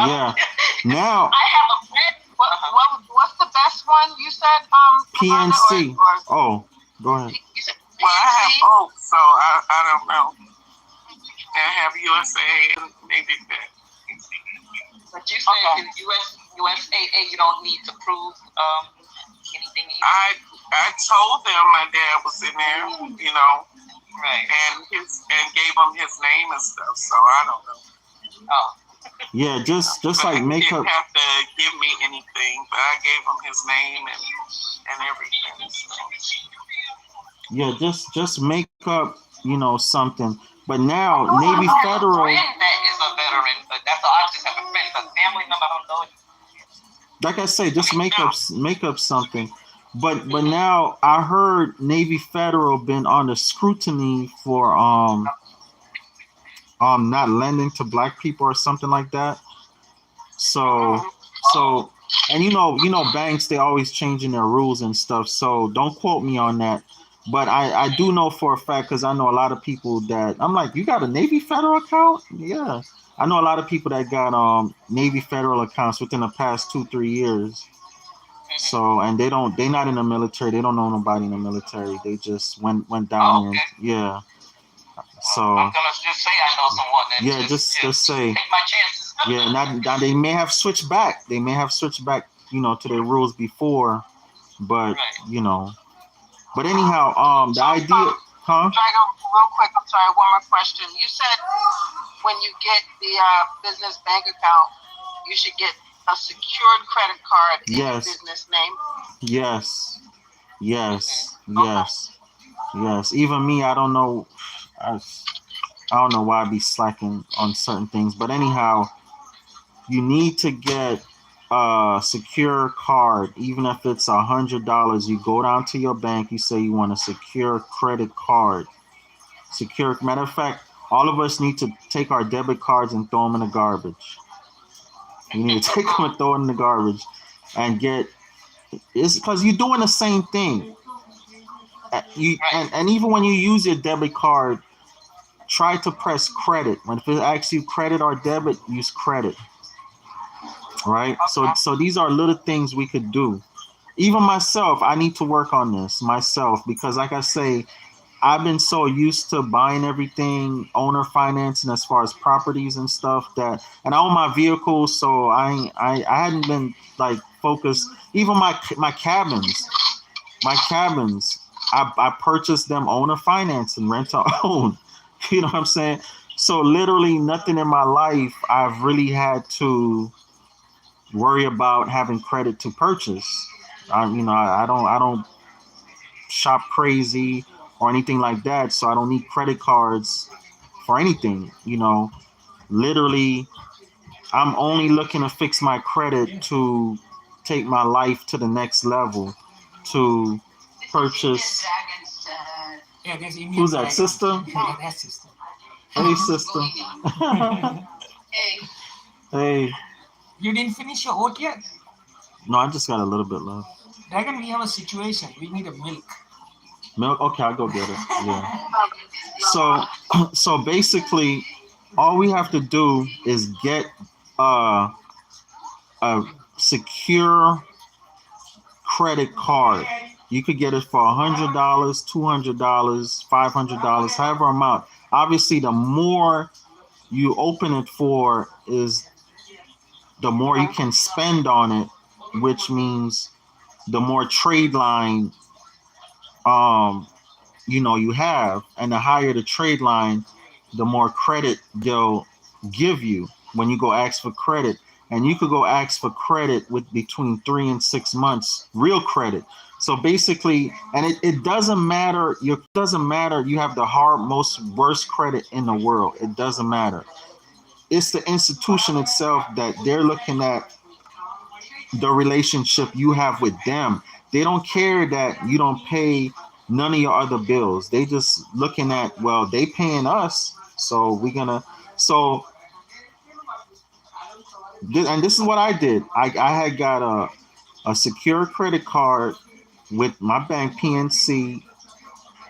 [SPEAKER 1] Yeah. Now,
[SPEAKER 2] I have a friend. What's the best one you said?
[SPEAKER 1] PNC. Oh, go ahead.
[SPEAKER 2] You said
[SPEAKER 4] well, I have
[SPEAKER 2] PNC?
[SPEAKER 4] both, so I don't know. I have USAA and Navy Fed.
[SPEAKER 3] But you said in USAA, you don't need to prove anything.
[SPEAKER 4] I told them my dad was in there, you know,
[SPEAKER 3] Right.
[SPEAKER 4] and gave him his name and stuff. So I don't know.
[SPEAKER 3] Oh.
[SPEAKER 1] Yeah, just
[SPEAKER 4] But
[SPEAKER 1] like
[SPEAKER 4] he
[SPEAKER 1] make up.
[SPEAKER 4] didn't have to give me anything, but I gave him his name and everything. So.
[SPEAKER 1] Yeah, just make up, you know, something. But now Navy
[SPEAKER 3] I have
[SPEAKER 1] Federal.
[SPEAKER 3] a friend that is a veteran, but that's all. I just have a friend, a family member. I don't know it.
[SPEAKER 1] Like I say, just make up something. But now I heard Navy Federal been under scrutiny for not lending to black people or something like that. So and you know banks, they always changing their rules and stuff. So don't quote me on that. But I do know for a fact, because I know a lot of people that I'm like, you got a Navy Federal account? Yeah. I know a lot of people that got Navy Federal accounts within the past 2-3 years. So, and they're not in the military. They don't know nobody in the military. They just went down and yeah. So
[SPEAKER 3] I'm gonna just say I know someone. And
[SPEAKER 1] yeah, just say
[SPEAKER 3] take my chances.
[SPEAKER 1] yeah. Now they may have switched back. They may have switched back, you know, to their rules before, but
[SPEAKER 3] Right.
[SPEAKER 1] you know. But anyhow, the idea, huh?
[SPEAKER 2] Drago, real quick, I'm sorry, one more question. You said when you get the business bank account, you should get a secured credit card in your
[SPEAKER 1] Yes.
[SPEAKER 2] business name.
[SPEAKER 1] Yes. Even me, I don't know. I don't know why I be slacking on certain things. But anyhow, you need to get secure card, even if it's $100, you go down to your bank, you say you want a secure credit card. Secure. Matter of fact, all of us need to take our debit cards and throw them in the garbage. You need to take them and throw it in the garbage, and get. It's because you're doing the same thing. And even when you use your debit card, try to press credit. When if it asks you credit or debit, use credit. Right? So these are little things we could do. Even myself, I need to work on this myself because, like I say, I've been so used to buying everything owner financing as far as properties and stuff and I own my vehicles, so I hadn't been like focused. Even my cabins, I purchased them owner finance and rent to own. You know what I'm saying? So literally nothing in my life I've really had to worry about having credit to purchase. I don't shop crazy or anything like that, so I don't need credit cards for anything. Literally, I'm only looking to fix my credit to take my life to the next level, to purchase.
[SPEAKER 5] Yeah, there's Indian
[SPEAKER 1] Who's that, sister?
[SPEAKER 5] Yeah, that's sister.
[SPEAKER 1] Hey, sister. Hey.
[SPEAKER 5] You didn't finish your oat yet?
[SPEAKER 1] No, I just got a little bit left.
[SPEAKER 5] Dragon, we have a situation. We need a milk.
[SPEAKER 1] Milk? Okay, I'll go get it. Yeah. So basically, all we have to do is get a secure credit card. You could get it for $100, $200, $500, however amount. Obviously, the more you open it for is the more you can spend on it, which means the more trade line you have, and the higher the trade line, the more credit they'll give you when you go ask for credit. And you could go ask for credit with between 3 and 6 months, real credit. So basically, and it doesn't matter. You have the worst credit in the world. It doesn't matter. It's the institution itself that they're looking at the relationship you have with them. They don't care that you don't pay none of your other bills. They just looking at, well, they paying us, so we're gonna. So, and this is what I did. I had got a secure credit card with my bank, PNC,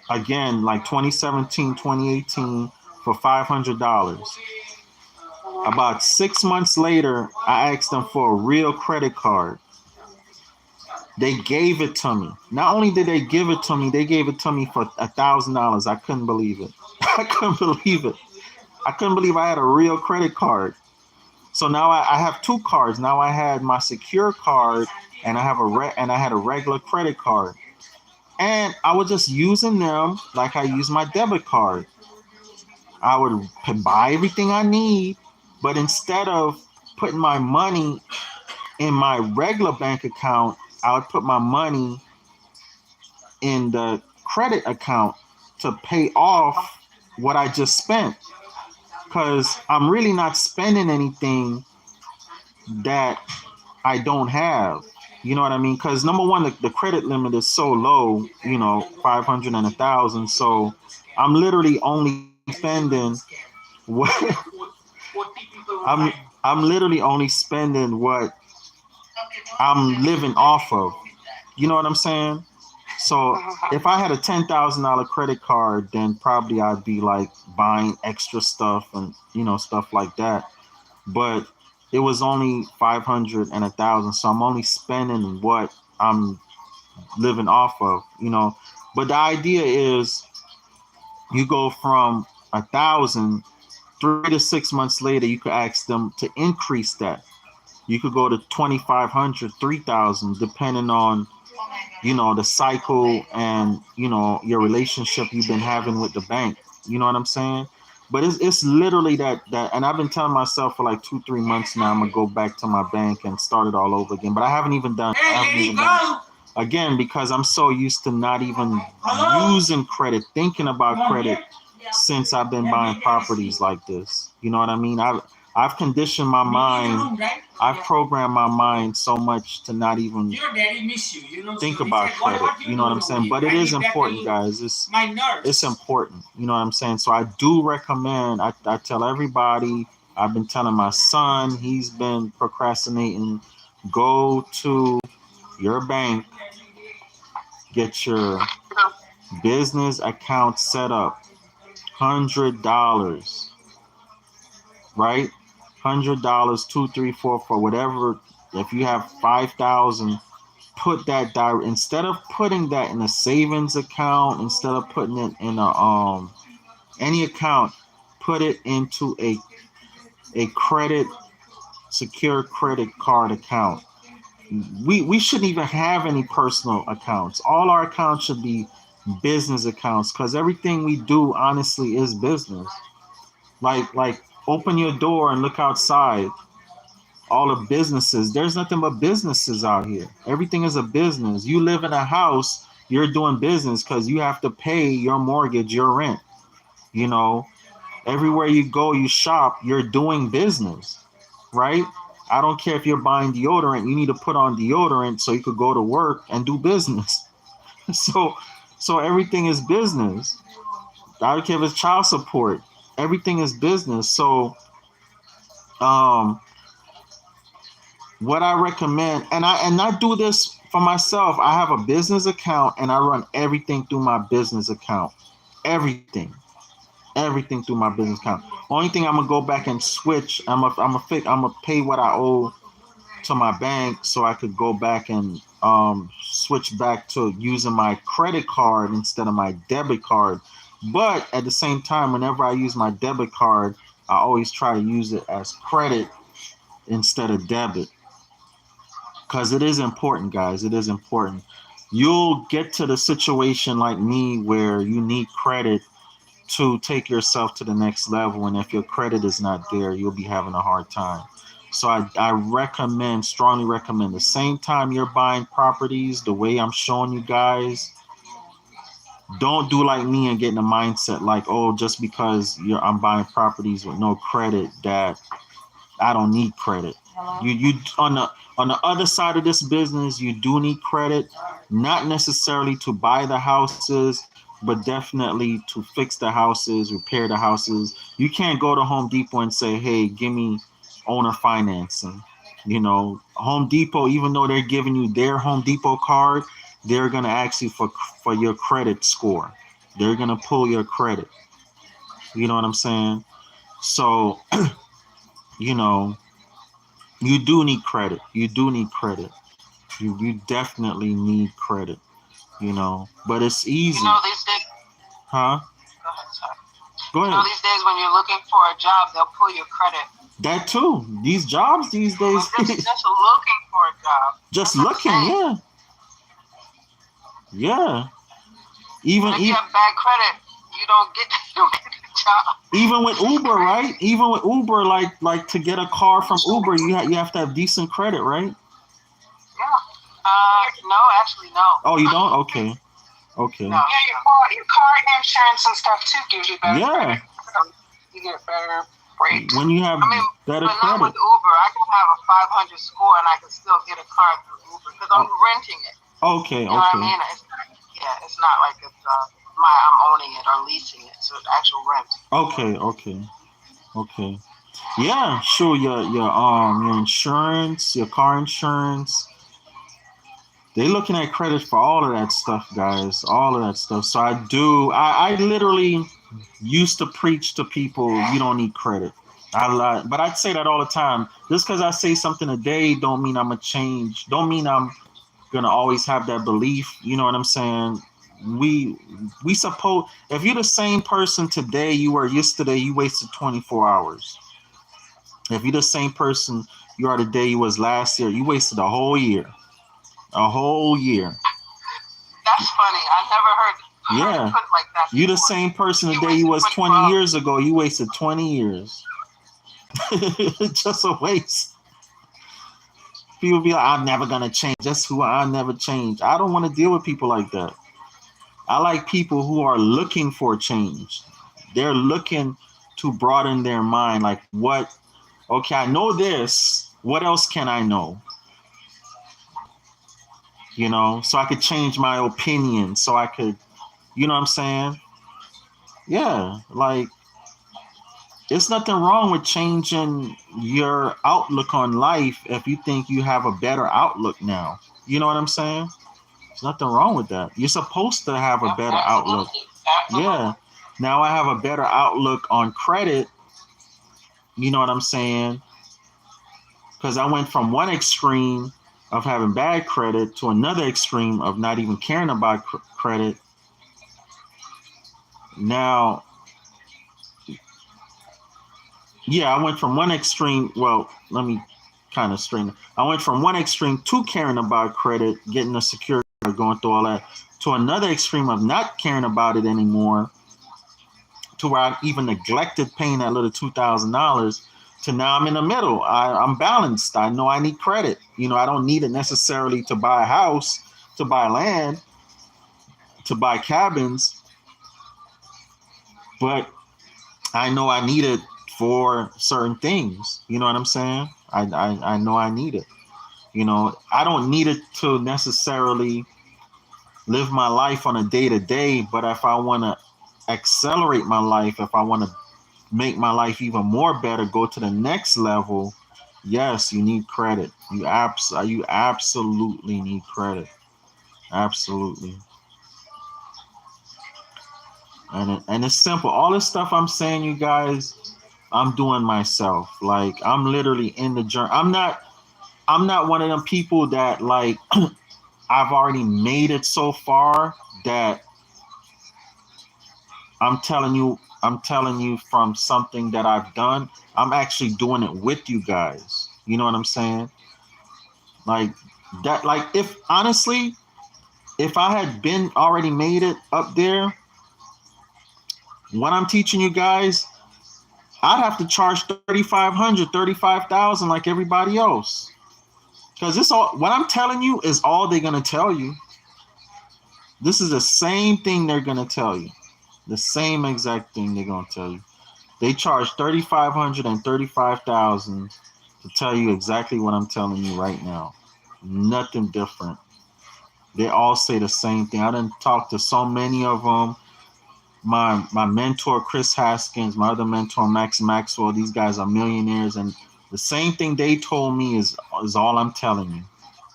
[SPEAKER 1] again, like 2017, 2018, for $500. About 6 months later, I asked them for a real credit card. They gave it to me. Not only did they give it to me, they gave it to me for $1,000. I couldn't believe it. I couldn't believe it. I couldn't believe I had a real credit card. So now I have two cards. Now I had my secure card, and I had a regular credit card. And I was just using them like I use my debit card. I would buy everything I need, but instead of putting my money in my regular bank account, I would put my money in the credit account to pay off what I just spent. Because I'm really not spending anything that I don't have. You know what I mean? Because number one, the credit limit is so low, 500 and 1,000. So I'm literally only spending what I'm literally only spending what I'm living off of. You know what I'm saying? So if I had a $10,000 credit card, then probably I'd be like buying extra stuff and stuff like that. But it was only 500 and 1,000, so I'm only spending what I'm living off of. But the idea is you go from 1,000, 3 to 6 months later, you could ask them to increase that. You could go to 2,500, 3,000, depending on the cycle and your relationship you've been having with the bank. You know what I'm saying? But it's literally that, and I've been telling myself for like 2-3 months now I'm gonna go back to my bank and start it all over again. But I haven't even done it again because I'm so used to not even using credit, thinking about credit. since I've been buying properties like this. You know what I mean? I've conditioned my mind. I've programmed my mind so much to not even think about credit. You know what I'm saying? But it is important, guys. It's important. You know what I'm saying? So I do recommend. I tell everybody. I've been telling my son. He's been procrastinating. Go to your bank. Get your business account set up. $100, right? $100, 2, 3, 4, for whatever. If you have 5,000, put that instead of putting that in a savings account, instead of putting it in a any account, put it into a secure credit card account. We shouldn't even have any personal accounts. All our accounts should be business accounts, because everything we do honestly is business. Like open your door and look outside. All the businesses, there's nothing but businesses out here. Everything is a business. You live in a house, you're doing business because you have to pay your mortgage, your rent. You know, everywhere you go, you shop, you're doing business, right? I don't care if you're buying deodorant, you need to put on deodorant so you could go to work and do business. So everything is business. I don't care if it's child support. Everything is business. So what I recommend, and I do this for myself. I have a business account and I run everything through my business account. Everything through my business account. Only thing I'm gonna go back and switch. I'm gonna pay what I owe to my bank so I could go back and switch back to using my credit card instead of my debit card. But at the same time, whenever I use my debit card, I always try to use it as credit instead of debit, because it is important, guys. It is important. You'll get to the situation like me where you need credit to take yourself to the next level, and if your credit is not there, you'll be having a hard time. So I strongly recommend, the same time you're buying properties, the way I'm showing you guys, don't do like me and get in a mindset like, oh, just because I'm buying properties with no credit, that I don't need credit. You on the other side of this business, you do need credit, not necessarily to buy the houses, but definitely to fix the houses, repair the houses. You can't go to Home Depot and say, hey, give me owner financing. You know, Home Depot, even though they're giving you their Home Depot card, they're going to ask you for your credit score. They're going to pull your credit. You know what I'm saying? So, you know, you do need credit. You do need credit. You definitely need credit, you know, but it's easy.
[SPEAKER 2] You know, these days.
[SPEAKER 1] Huh?
[SPEAKER 2] Go ahead, sorry.
[SPEAKER 1] Go ahead.
[SPEAKER 2] You know, these days when you're looking for a job, they'll pull your credit.
[SPEAKER 1] That too. These jobs these days.
[SPEAKER 2] Just looking for a job.
[SPEAKER 1] Just looking, yeah. Yeah. Even
[SPEAKER 2] if you have bad credit, you don't get the job.
[SPEAKER 1] Even with Uber, right? Even with Uber, like to get a car from Uber, you have to have decent credit, right?
[SPEAKER 2] Yeah. No, actually, no.
[SPEAKER 1] Oh, you don't? Okay. Okay.
[SPEAKER 2] No.
[SPEAKER 4] Yeah, your car insurance and stuff too gives you better
[SPEAKER 1] Yeah.
[SPEAKER 4] credit. You get better rates.
[SPEAKER 1] When you have better
[SPEAKER 2] but not
[SPEAKER 1] credit.
[SPEAKER 2] with Uber. I can have a 500 score and I can still get a car through Uber because I'm renting it.
[SPEAKER 1] Okay,
[SPEAKER 2] You know what I mean? It's not like it's I'm owning it or leasing it, so it's actual rent.
[SPEAKER 1] Okay. Yeah, sure. Your insurance, your car insurance. They're looking at credit for all of that stuff, guys. All of that stuff. So I literally used to preach to people, you don't need credit. But I'd say that all the time. Just because I say something today don't mean I'm gonna change. Don't mean I'm gonna always have that belief. You know what I'm saying? We suppose if you're the same person today you were yesterday, you wasted 24 hours. If you're the same person you are today you was last year, you wasted a whole year. A whole year.
[SPEAKER 2] That's funny. I never heard it put like that.
[SPEAKER 1] You're the same person today you was 20 years ago. You wasted 20 years. Just a waste. People be like, I'm never gonna change. That's who I never change. I don't want to deal with people like that. I like people who are looking for change. they're looking to broaden their mind. Like, what? Okay, I know this. What else can I know? You know, so I could change my opinion. So I could, you know what I'm saying? Yeah, like, it's nothing wrong with changing your outlook on life if you think you have a better outlook now. You know what I'm saying? There's nothing wrong with that. You're supposed to have a better outlook. Yeah. Now I have a better outlook on credit. You know what I'm saying? Because I went from one extreme of having bad credit to another extreme of not even caring about credit. Now, yeah, I went from one extreme. Well, let me kind of straighten it. I went from one extreme to caring about credit, getting a secure, going through all that, to another extreme of not caring about it anymore, to where I even neglected paying that little $2,000, to now I'm in the middle. I'm balanced. I know I need credit. You know, I don't need it necessarily to buy a house, to buy land, to buy cabins, but I know I need it for certain things. You know what I'm saying? I know I need it. You know, I don't need it to necessarily live my life on a day-to-day, but if I want to accelerate my life, if I want to make my life even more better, go to the next level, yes, you need credit. You absolutely need credit. Absolutely. And it's simple. All this stuff I'm saying, you guys, I'm doing myself. Like, I'm literally in the journey. I'm not one of them people that, like, I've already made it so far that I'm telling you from something that I've done. I'm actually doing it with you guys. You know what I'm saying? Like that, like, if honestly, if I had been already made it up there, what I'm teaching you guys, I'd have to charge 3,500, 35,000 like everybody else. Because this all, what I'm telling you is all they're gonna tell you. This is the same thing they're gonna tell you. The same exact thing they're gonna tell you. They charge 3,500 and 35,000 to tell you exactly what I'm telling you right now. Nothing different. They all say the same thing. I done talked to so many of them. My mentor Chris Haskins, my other mentor Max Maxwell. These guys are millionaires, and the same thing they told me is all I'm telling you.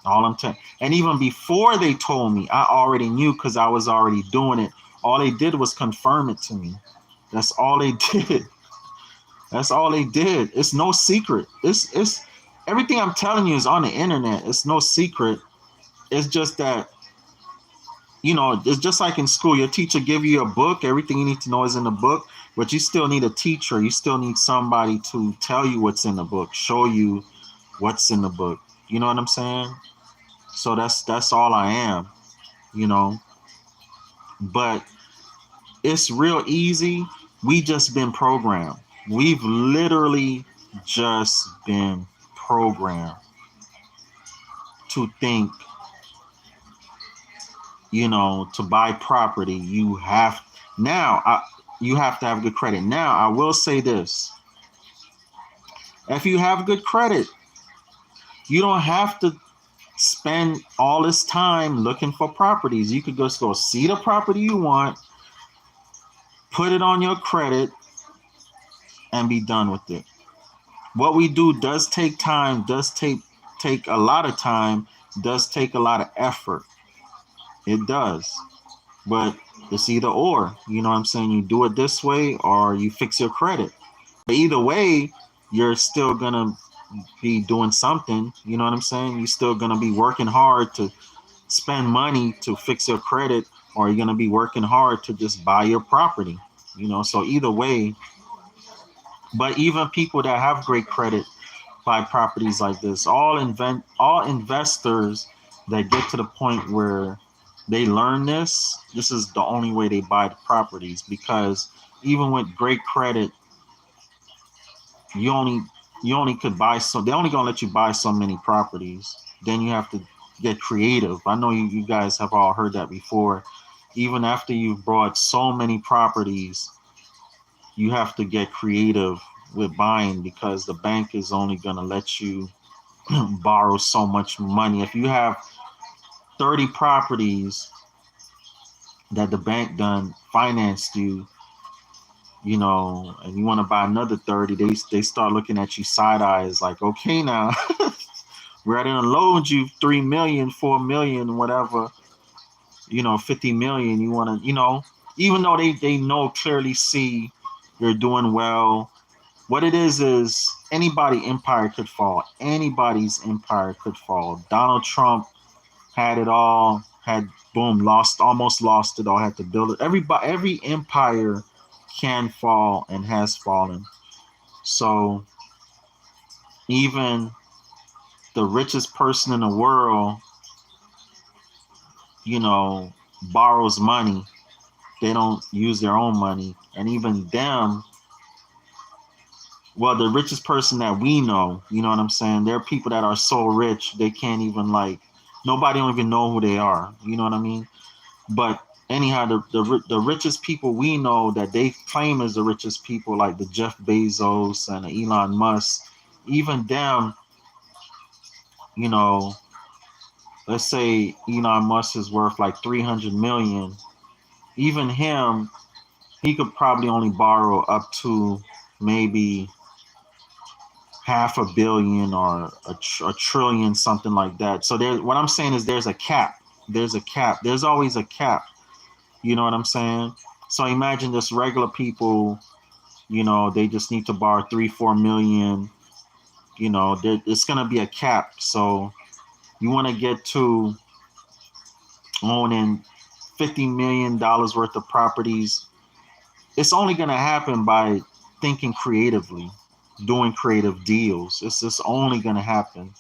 [SPEAKER 1] All I'm telling. And even before they told me, I already knew because I was already doing it. All they did was confirm it to me. That's all they did. That's all they did. It's no secret. It's everything I'm telling you is on the internet. It's no secret. It's just that, you know, it's just like in school. Your teacher give you a book. Everything you need to know is in the book, but you still need a teacher. You still need somebody to tell you what's in the book, show you what's in the book. You know what I'm saying? So that's all I am, you know. But it's real easy. We just been programmed. We've literally just been programmed to think, you know, to buy property, you have to have good credit. Now, I will say this. If you have good credit, you don't have to spend all this time looking for properties. You could just go see the property you want, put it on your credit, and be done with it. What we do does take time, does take a lot of time, does take a lot of effort. It does. But it's either or. You know what I'm saying? You do it this way or you fix your credit. But either way, you're still going to be doing something. You know what I'm saying? You're still going to be working hard to spend money to fix your credit, or you're going to be working hard to just buy your property. You know, so either way. But even people that have great credit buy properties like this. All investors that get to the point where they learn this is the only way they buy the properties, because even with great credit, you only could buy so they're only gonna let you buy so many properties. Then you have to get creative. I know you guys have all heard that before. Even after you've bought so many properties, you have to get creative with buying because the bank is only going to let you borrow so much money. If you have 30 properties that the bank done financed you, you know, and you want to buy another 30, they start looking at you side eyes like, okay, now we're going to loan you 3 million, 4 million, whatever, you know, 50 million. You want to, you know, even though they know clearly see you're doing well. What it is anybody empire could fall. Anybody's empire could fall. Donald Trump had it all, had boom, almost lost it all, had to build it. Every empire can fall and has fallen. So even the richest person in the world, you know, borrows money. They don't use their own money. And even them, well, the richest person that we know, you know what I'm saying? There are people that are so rich, they can't even nobody don't even know who they are. You know what I mean? But anyhow, the richest people we know that they claim as the richest people, like the Jeff Bezos and the Elon Musk, even them, you know, let's say Elon Musk is worth like 300 million. Even him, he could probably only borrow up to maybe $500 million or a trillion, something like that. So what I'm saying is there's a cap. There's a cap. There's always a cap. You know what I'm saying? So imagine just regular people, you know, they just need to borrow 3-4 million. You know, it's going to be a cap. So you want to get to owning $50 million worth of properties. It's only going to happen by thinking creatively, doing creative deals. It's just only going to happen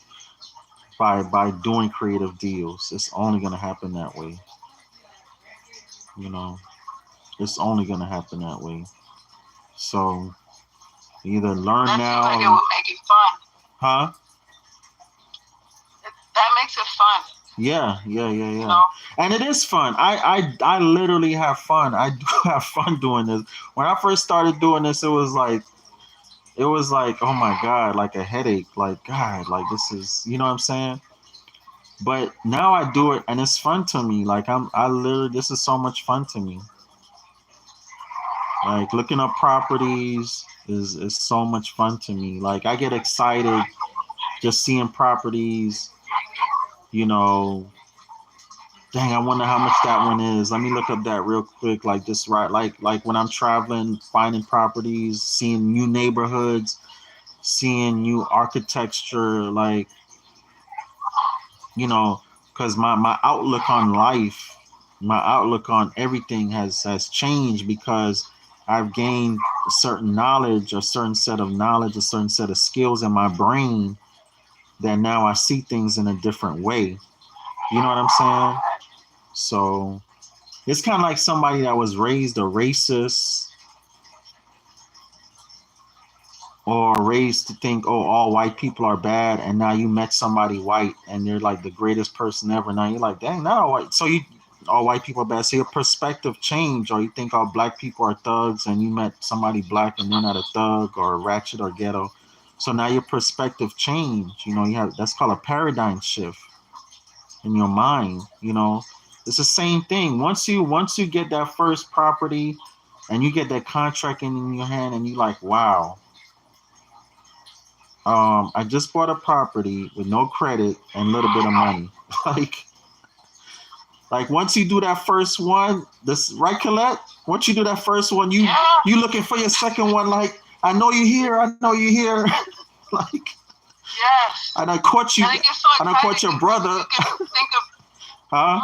[SPEAKER 1] by doing creative deals. It's only going to happen that way. You know, it's only going to happen that way. So either learn
[SPEAKER 2] that
[SPEAKER 1] now.
[SPEAKER 2] Seems like it would make it fun.
[SPEAKER 1] Huh?
[SPEAKER 2] That makes it fun.
[SPEAKER 1] Yeah.
[SPEAKER 2] You know?
[SPEAKER 1] And it is fun. I literally have fun. I do have fun doing this. When I first started doing this, it was like, oh my God, like a headache. Like, God, like this is, you know what I'm saying? But now I do it and it's fun to me. Like this is so much fun to me. Like looking up properties is so much fun to me. Like I get excited just seeing properties, you know. Dang, I wonder how much that one is. Let me look up that real quick. Like just right, like when I'm traveling, finding properties, seeing new neighborhoods, seeing new architecture, like, you know, because my outlook on life, my outlook on everything has changed because I've gained a certain knowledge, a certain set of knowledge, a certain set of skills in my brain that now I see things in a different way. You know what I'm saying? So it's kind of like somebody that was raised a racist or raised to think, oh, all white people are bad. And now you met somebody white and they're like the greatest person ever. Now you're like, dang, not all white. So all white people are bad. So your perspective changed, or you think all black people are thugs and you met somebody black and they're not a thug or ratchet or ghetto. So now your perspective changed. You know, that's called a paradigm shift in your mind. You know, it's the same thing. Once you get that first property and you get that contract in your hand and you like, wow, I just bought a property with no credit and a little bit of money. Like once you do that first one, right, Colette? Once you do that first one, you looking for your second one. Like, I know you're here. Like,
[SPEAKER 2] yes.
[SPEAKER 1] And I caught you. And I caught your brother.
[SPEAKER 2] You can think of,
[SPEAKER 1] huh?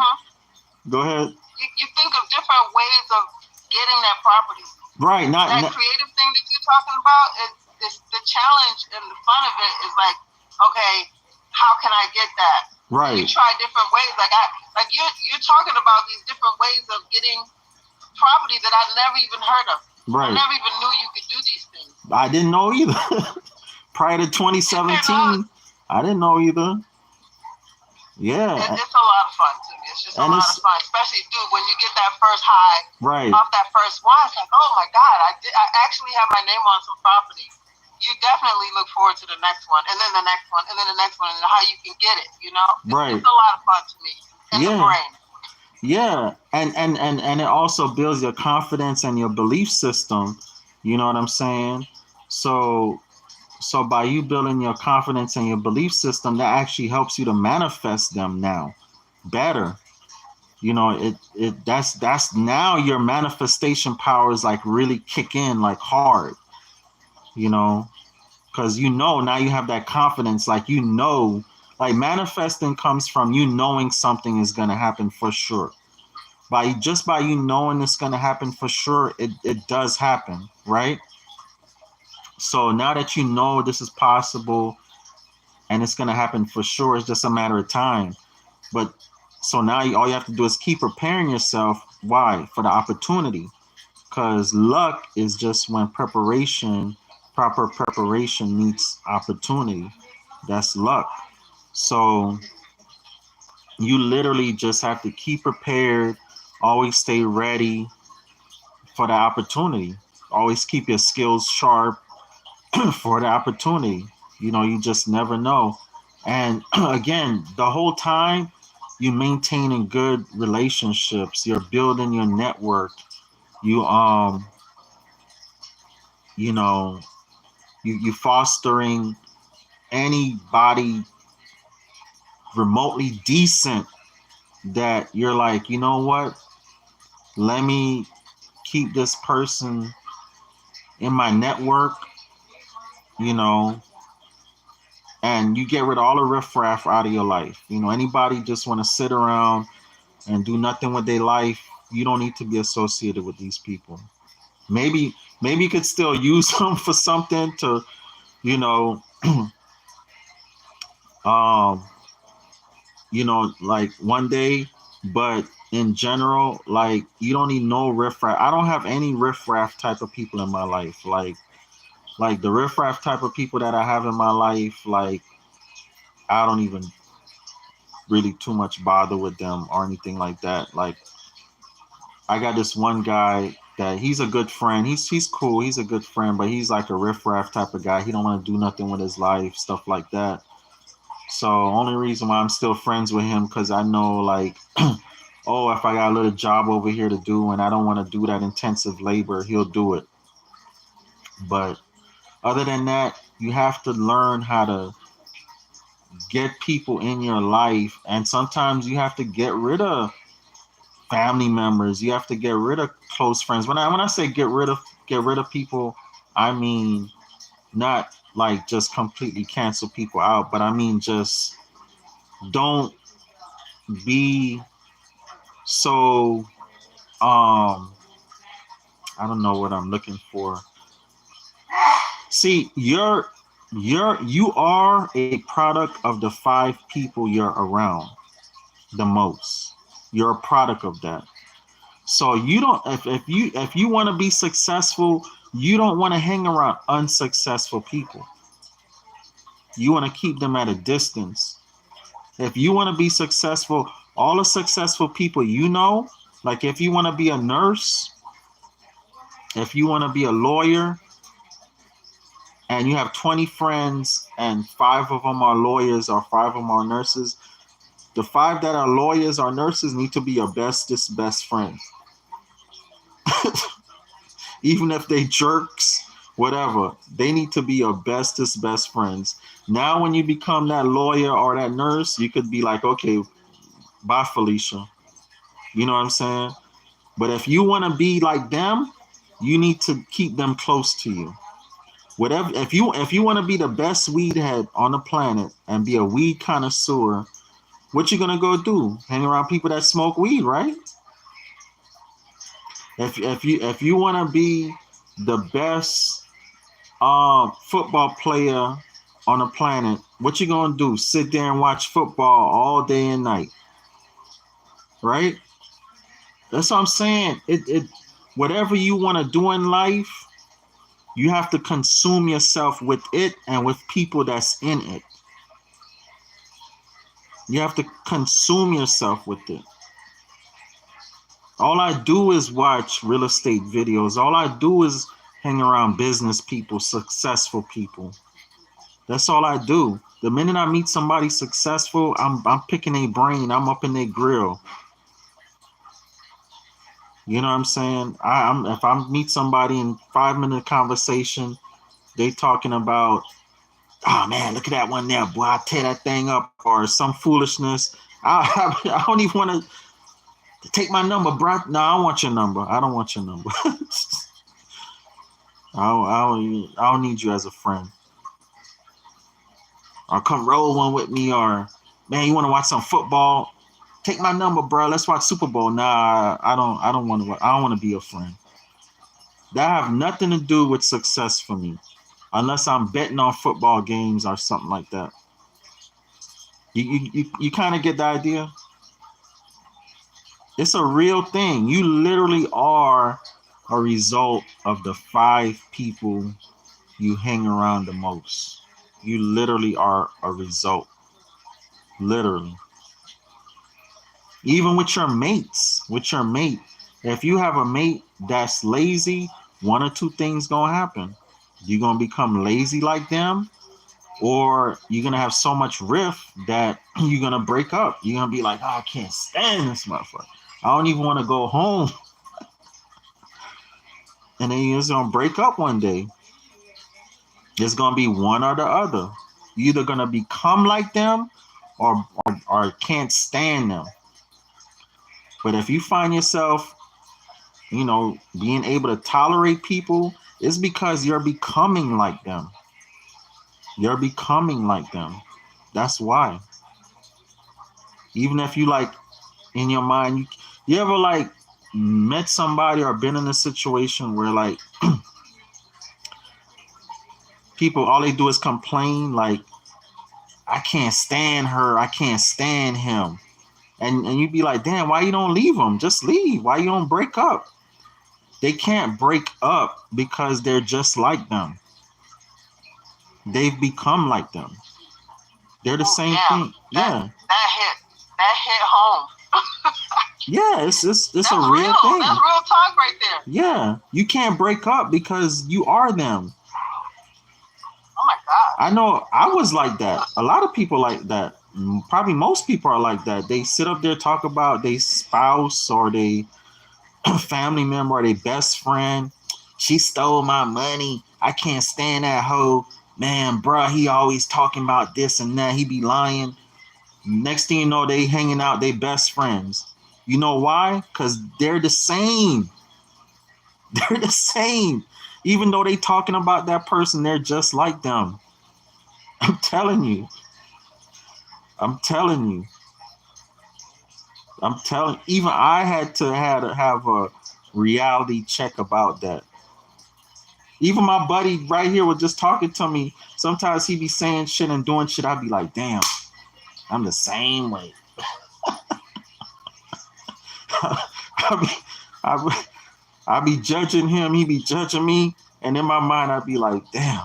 [SPEAKER 1] Go ahead.
[SPEAKER 2] You think of different ways of getting that property.
[SPEAKER 1] Right.
[SPEAKER 2] That creative thing that you're talking about is the challenge and the fun of it is like, okay, how can I get that?
[SPEAKER 1] Right.
[SPEAKER 2] You try different ways. Like you're talking about these different ways of getting property that I never even heard of.
[SPEAKER 1] Right.
[SPEAKER 2] I never even knew you could do these things.
[SPEAKER 1] I didn't know either. Prior to 2017, I didn't know either. Yeah.
[SPEAKER 2] It's a lot of fun to me. It's just
[SPEAKER 1] And
[SPEAKER 2] a lot
[SPEAKER 1] it's-
[SPEAKER 2] of fun, especially, dude, when you get that first high
[SPEAKER 1] Right.
[SPEAKER 2] off that first one. It's like, oh my God, I actually have my name on some property. You definitely look forward to the next one, and then the next one, and then the next one, and how you can get it. You know,
[SPEAKER 1] Right.
[SPEAKER 2] It's a lot of fun to me. And the
[SPEAKER 1] Yeah.
[SPEAKER 2] brain.
[SPEAKER 1] Yeah, and it also builds your confidence and your belief system. You know what I'm saying? So by you building your confidence and your belief system, that actually helps you to manifest them now better. You know, that's now your manifestation powers like really kick in like hard. You know, because now you have that confidence, like like manifesting comes from you knowing something is gonna happen for sure. By you knowing it's gonna happen for sure, it does happen, right? So now that you know this is possible and it's gonna happen for sure, it's just a matter of time. But so now all you have to do is keep preparing yourself. Why? For the opportunity. Because luck is just when proper preparation meets opportunity. That's luck. So you literally just have to keep prepared, always stay ready for the opportunity. Always keep your skills sharp for the opportunity. You just never know. And again, the whole time you maintaining good relationships, you're building your network. You fostering anybody remotely decent that you're like, you know what? Let me keep this person in my network, and you get rid of all the riffraff out of your life. Anybody just want to sit around and do nothing with their life, you don't need to be associated with these people. Maybe you could still use them for something to, like one day, but in general, like you don't need no riffraff. I don't have any riffraff type of people in my life. Like the riffraff type of people that I have in my life, like I don't even really too much bother with them or anything like that. Like I got this one guy that he's a good friend. He's cool. He's a good friend, but he's like a riffraff type of guy. He don't want to do nothing with his life, stuff like that. So only reason why I'm still friends with him, because I know like, oh, if I got a little job over here to do and I don't want to do that intensive labor, he'll do it. But other than that, you have to learn how to get people in your life. And sometimes you have to get rid of family members. You have to get rid of close friends. When I say get rid of people, I mean not like just completely cancel people out, but I mean just don't be so I don't know what I'm looking for. See, you are a product of the 5 people you're around the most. You're a product of that. So you don't, if you want to be successful, you don't want to hang around unsuccessful people. You want to keep them at a distance. If you want to be successful, all the successful people like if you want to be a nurse, if you want to be a lawyer, and you have 20 friends and 5 of them are lawyers or 5 of them are nurses, the 5 that are lawyers or nurses need to be your bestest best friends. Even if they jerks, whatever, they need to be your bestest best friends. Now, when you become that lawyer or that nurse, you could be like, okay, bye, Felicia. You know what I'm saying? But if you want to be like them, you need to keep them close to you. Whatever, if you want to be the best weed head on the planet and be a weed connoisseur, what you gonna go do? Hang around people that smoke weed, right? If you want to be the best football player on the planet, what you gonna do? Sit there and watch football all day and night, right? That's what I'm saying. Whatever you want to do in life, you have to consume yourself with it and with people that's in it. You have to consume yourself with it. All I do is watch real estate videos. All I do is hang around business people, successful people. That's all I do. The minute I meet somebody successful, I'm picking their brain. I'm up in their grill. You know what I'm saying? If I meet somebody in 5-minute conversation, they talking about, oh man, look at that one there, boy, I tear that thing up, or some foolishness. I don't even want to take my number, bro. No, I don't want your number. I don't want your number. I don't need you as a friend. Or come roll one with me, or man, you want to watch some football? Take my number, bro. Let's watch Super Bowl. Nah, I don't want to be a friend. That have nothing to do with success for me, unless I'm betting on football games or something like that. You kind of get the idea? It's a real thing. You literally are a result of the 5 people you hang around the most. You literally are a result. Literally. Even with your mates, if you have a mate that's lazy, 1 or 2 things gonna happen. You're gonna become lazy like them, or you're gonna have so much rift that you're gonna break up. You're gonna be like, oh, I can't stand this motherfucker. I don't even want to go home. And then you're just gonna break up one day. It's gonna be one or the other. You're either gonna become like them or can't stand them. But if you find yourself, being able to tolerate people, it's because you're becoming like them. You're becoming like them. That's why. Even if you in your mind, you ever met somebody or been in a situation where people, all they do is complain, I can't stand her, I can't stand him. And you'd be like, damn, why you don't leave them? Just leave. Why you don't break up? They can't break up because they're just like them. They've become like them. They're the same thing.
[SPEAKER 2] That hit home.
[SPEAKER 1] Yeah, it's a real thing.
[SPEAKER 2] That's real talk right there.
[SPEAKER 1] Yeah, you can't break up because you are them.
[SPEAKER 2] Oh my God.
[SPEAKER 1] I know I was like that. A lot of people like that. Probably most people are like that. They sit up there, talk about their spouse or their family member or their best friend. She stole my money. I can't stand that hoe. Man, bruh, he always talking about this and that. He be lying. Next thing you know, they hanging out, they best friends. You know why? Because they're the same. They're the same. Even though they talking about that person, they're just like them. I'm telling you. Even I had to have a reality check about that. Even my buddy right here was just talking to me. Sometimes he be saying shit and doing shit. I'd be like, damn, I'm the same way. I be judging him. He be judging me. And in my mind, I'd be like, damn,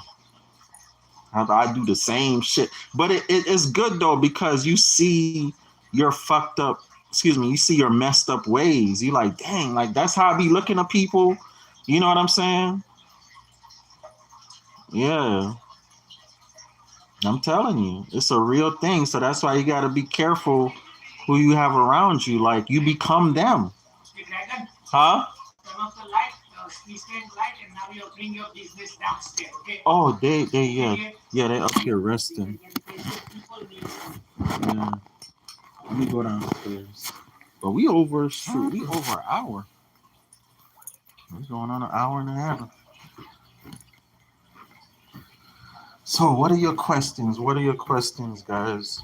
[SPEAKER 1] I do the same shit. But it's good though, because you see your fucked up, you see your messed up ways. You like, dang, that's how I be looking at people. You know what I'm saying? Yeah. I'm telling you, it's a real thing. So that's why you got to be careful who you have around you. You become them. Huh?
[SPEAKER 5] Turn off the light, please stand light, and now you'll bring your business downstairs, okay?
[SPEAKER 1] Oh, they up here resting. Yeah. Let me go downstairs. But we over an hour. We're going on an hour and a half. So what are your questions? Guys?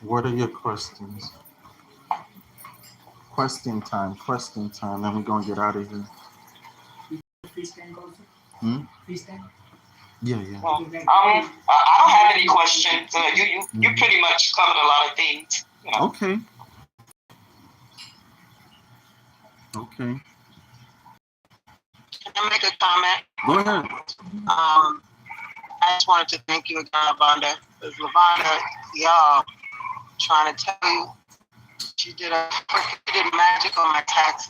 [SPEAKER 1] What are your questions? Question time. Then we're gonna get out of here.
[SPEAKER 5] Please stand also. Please stand.
[SPEAKER 1] Yeah.
[SPEAKER 3] Well, I don't have any questions. You pretty much covered a lot of things. You know.
[SPEAKER 1] Okay.
[SPEAKER 2] Can I make a comment?
[SPEAKER 1] Go ahead.
[SPEAKER 2] I just wanted to thank you again, Lavonda. Because Lavonda, y'all, trying to tell you, she did magic on my taxes.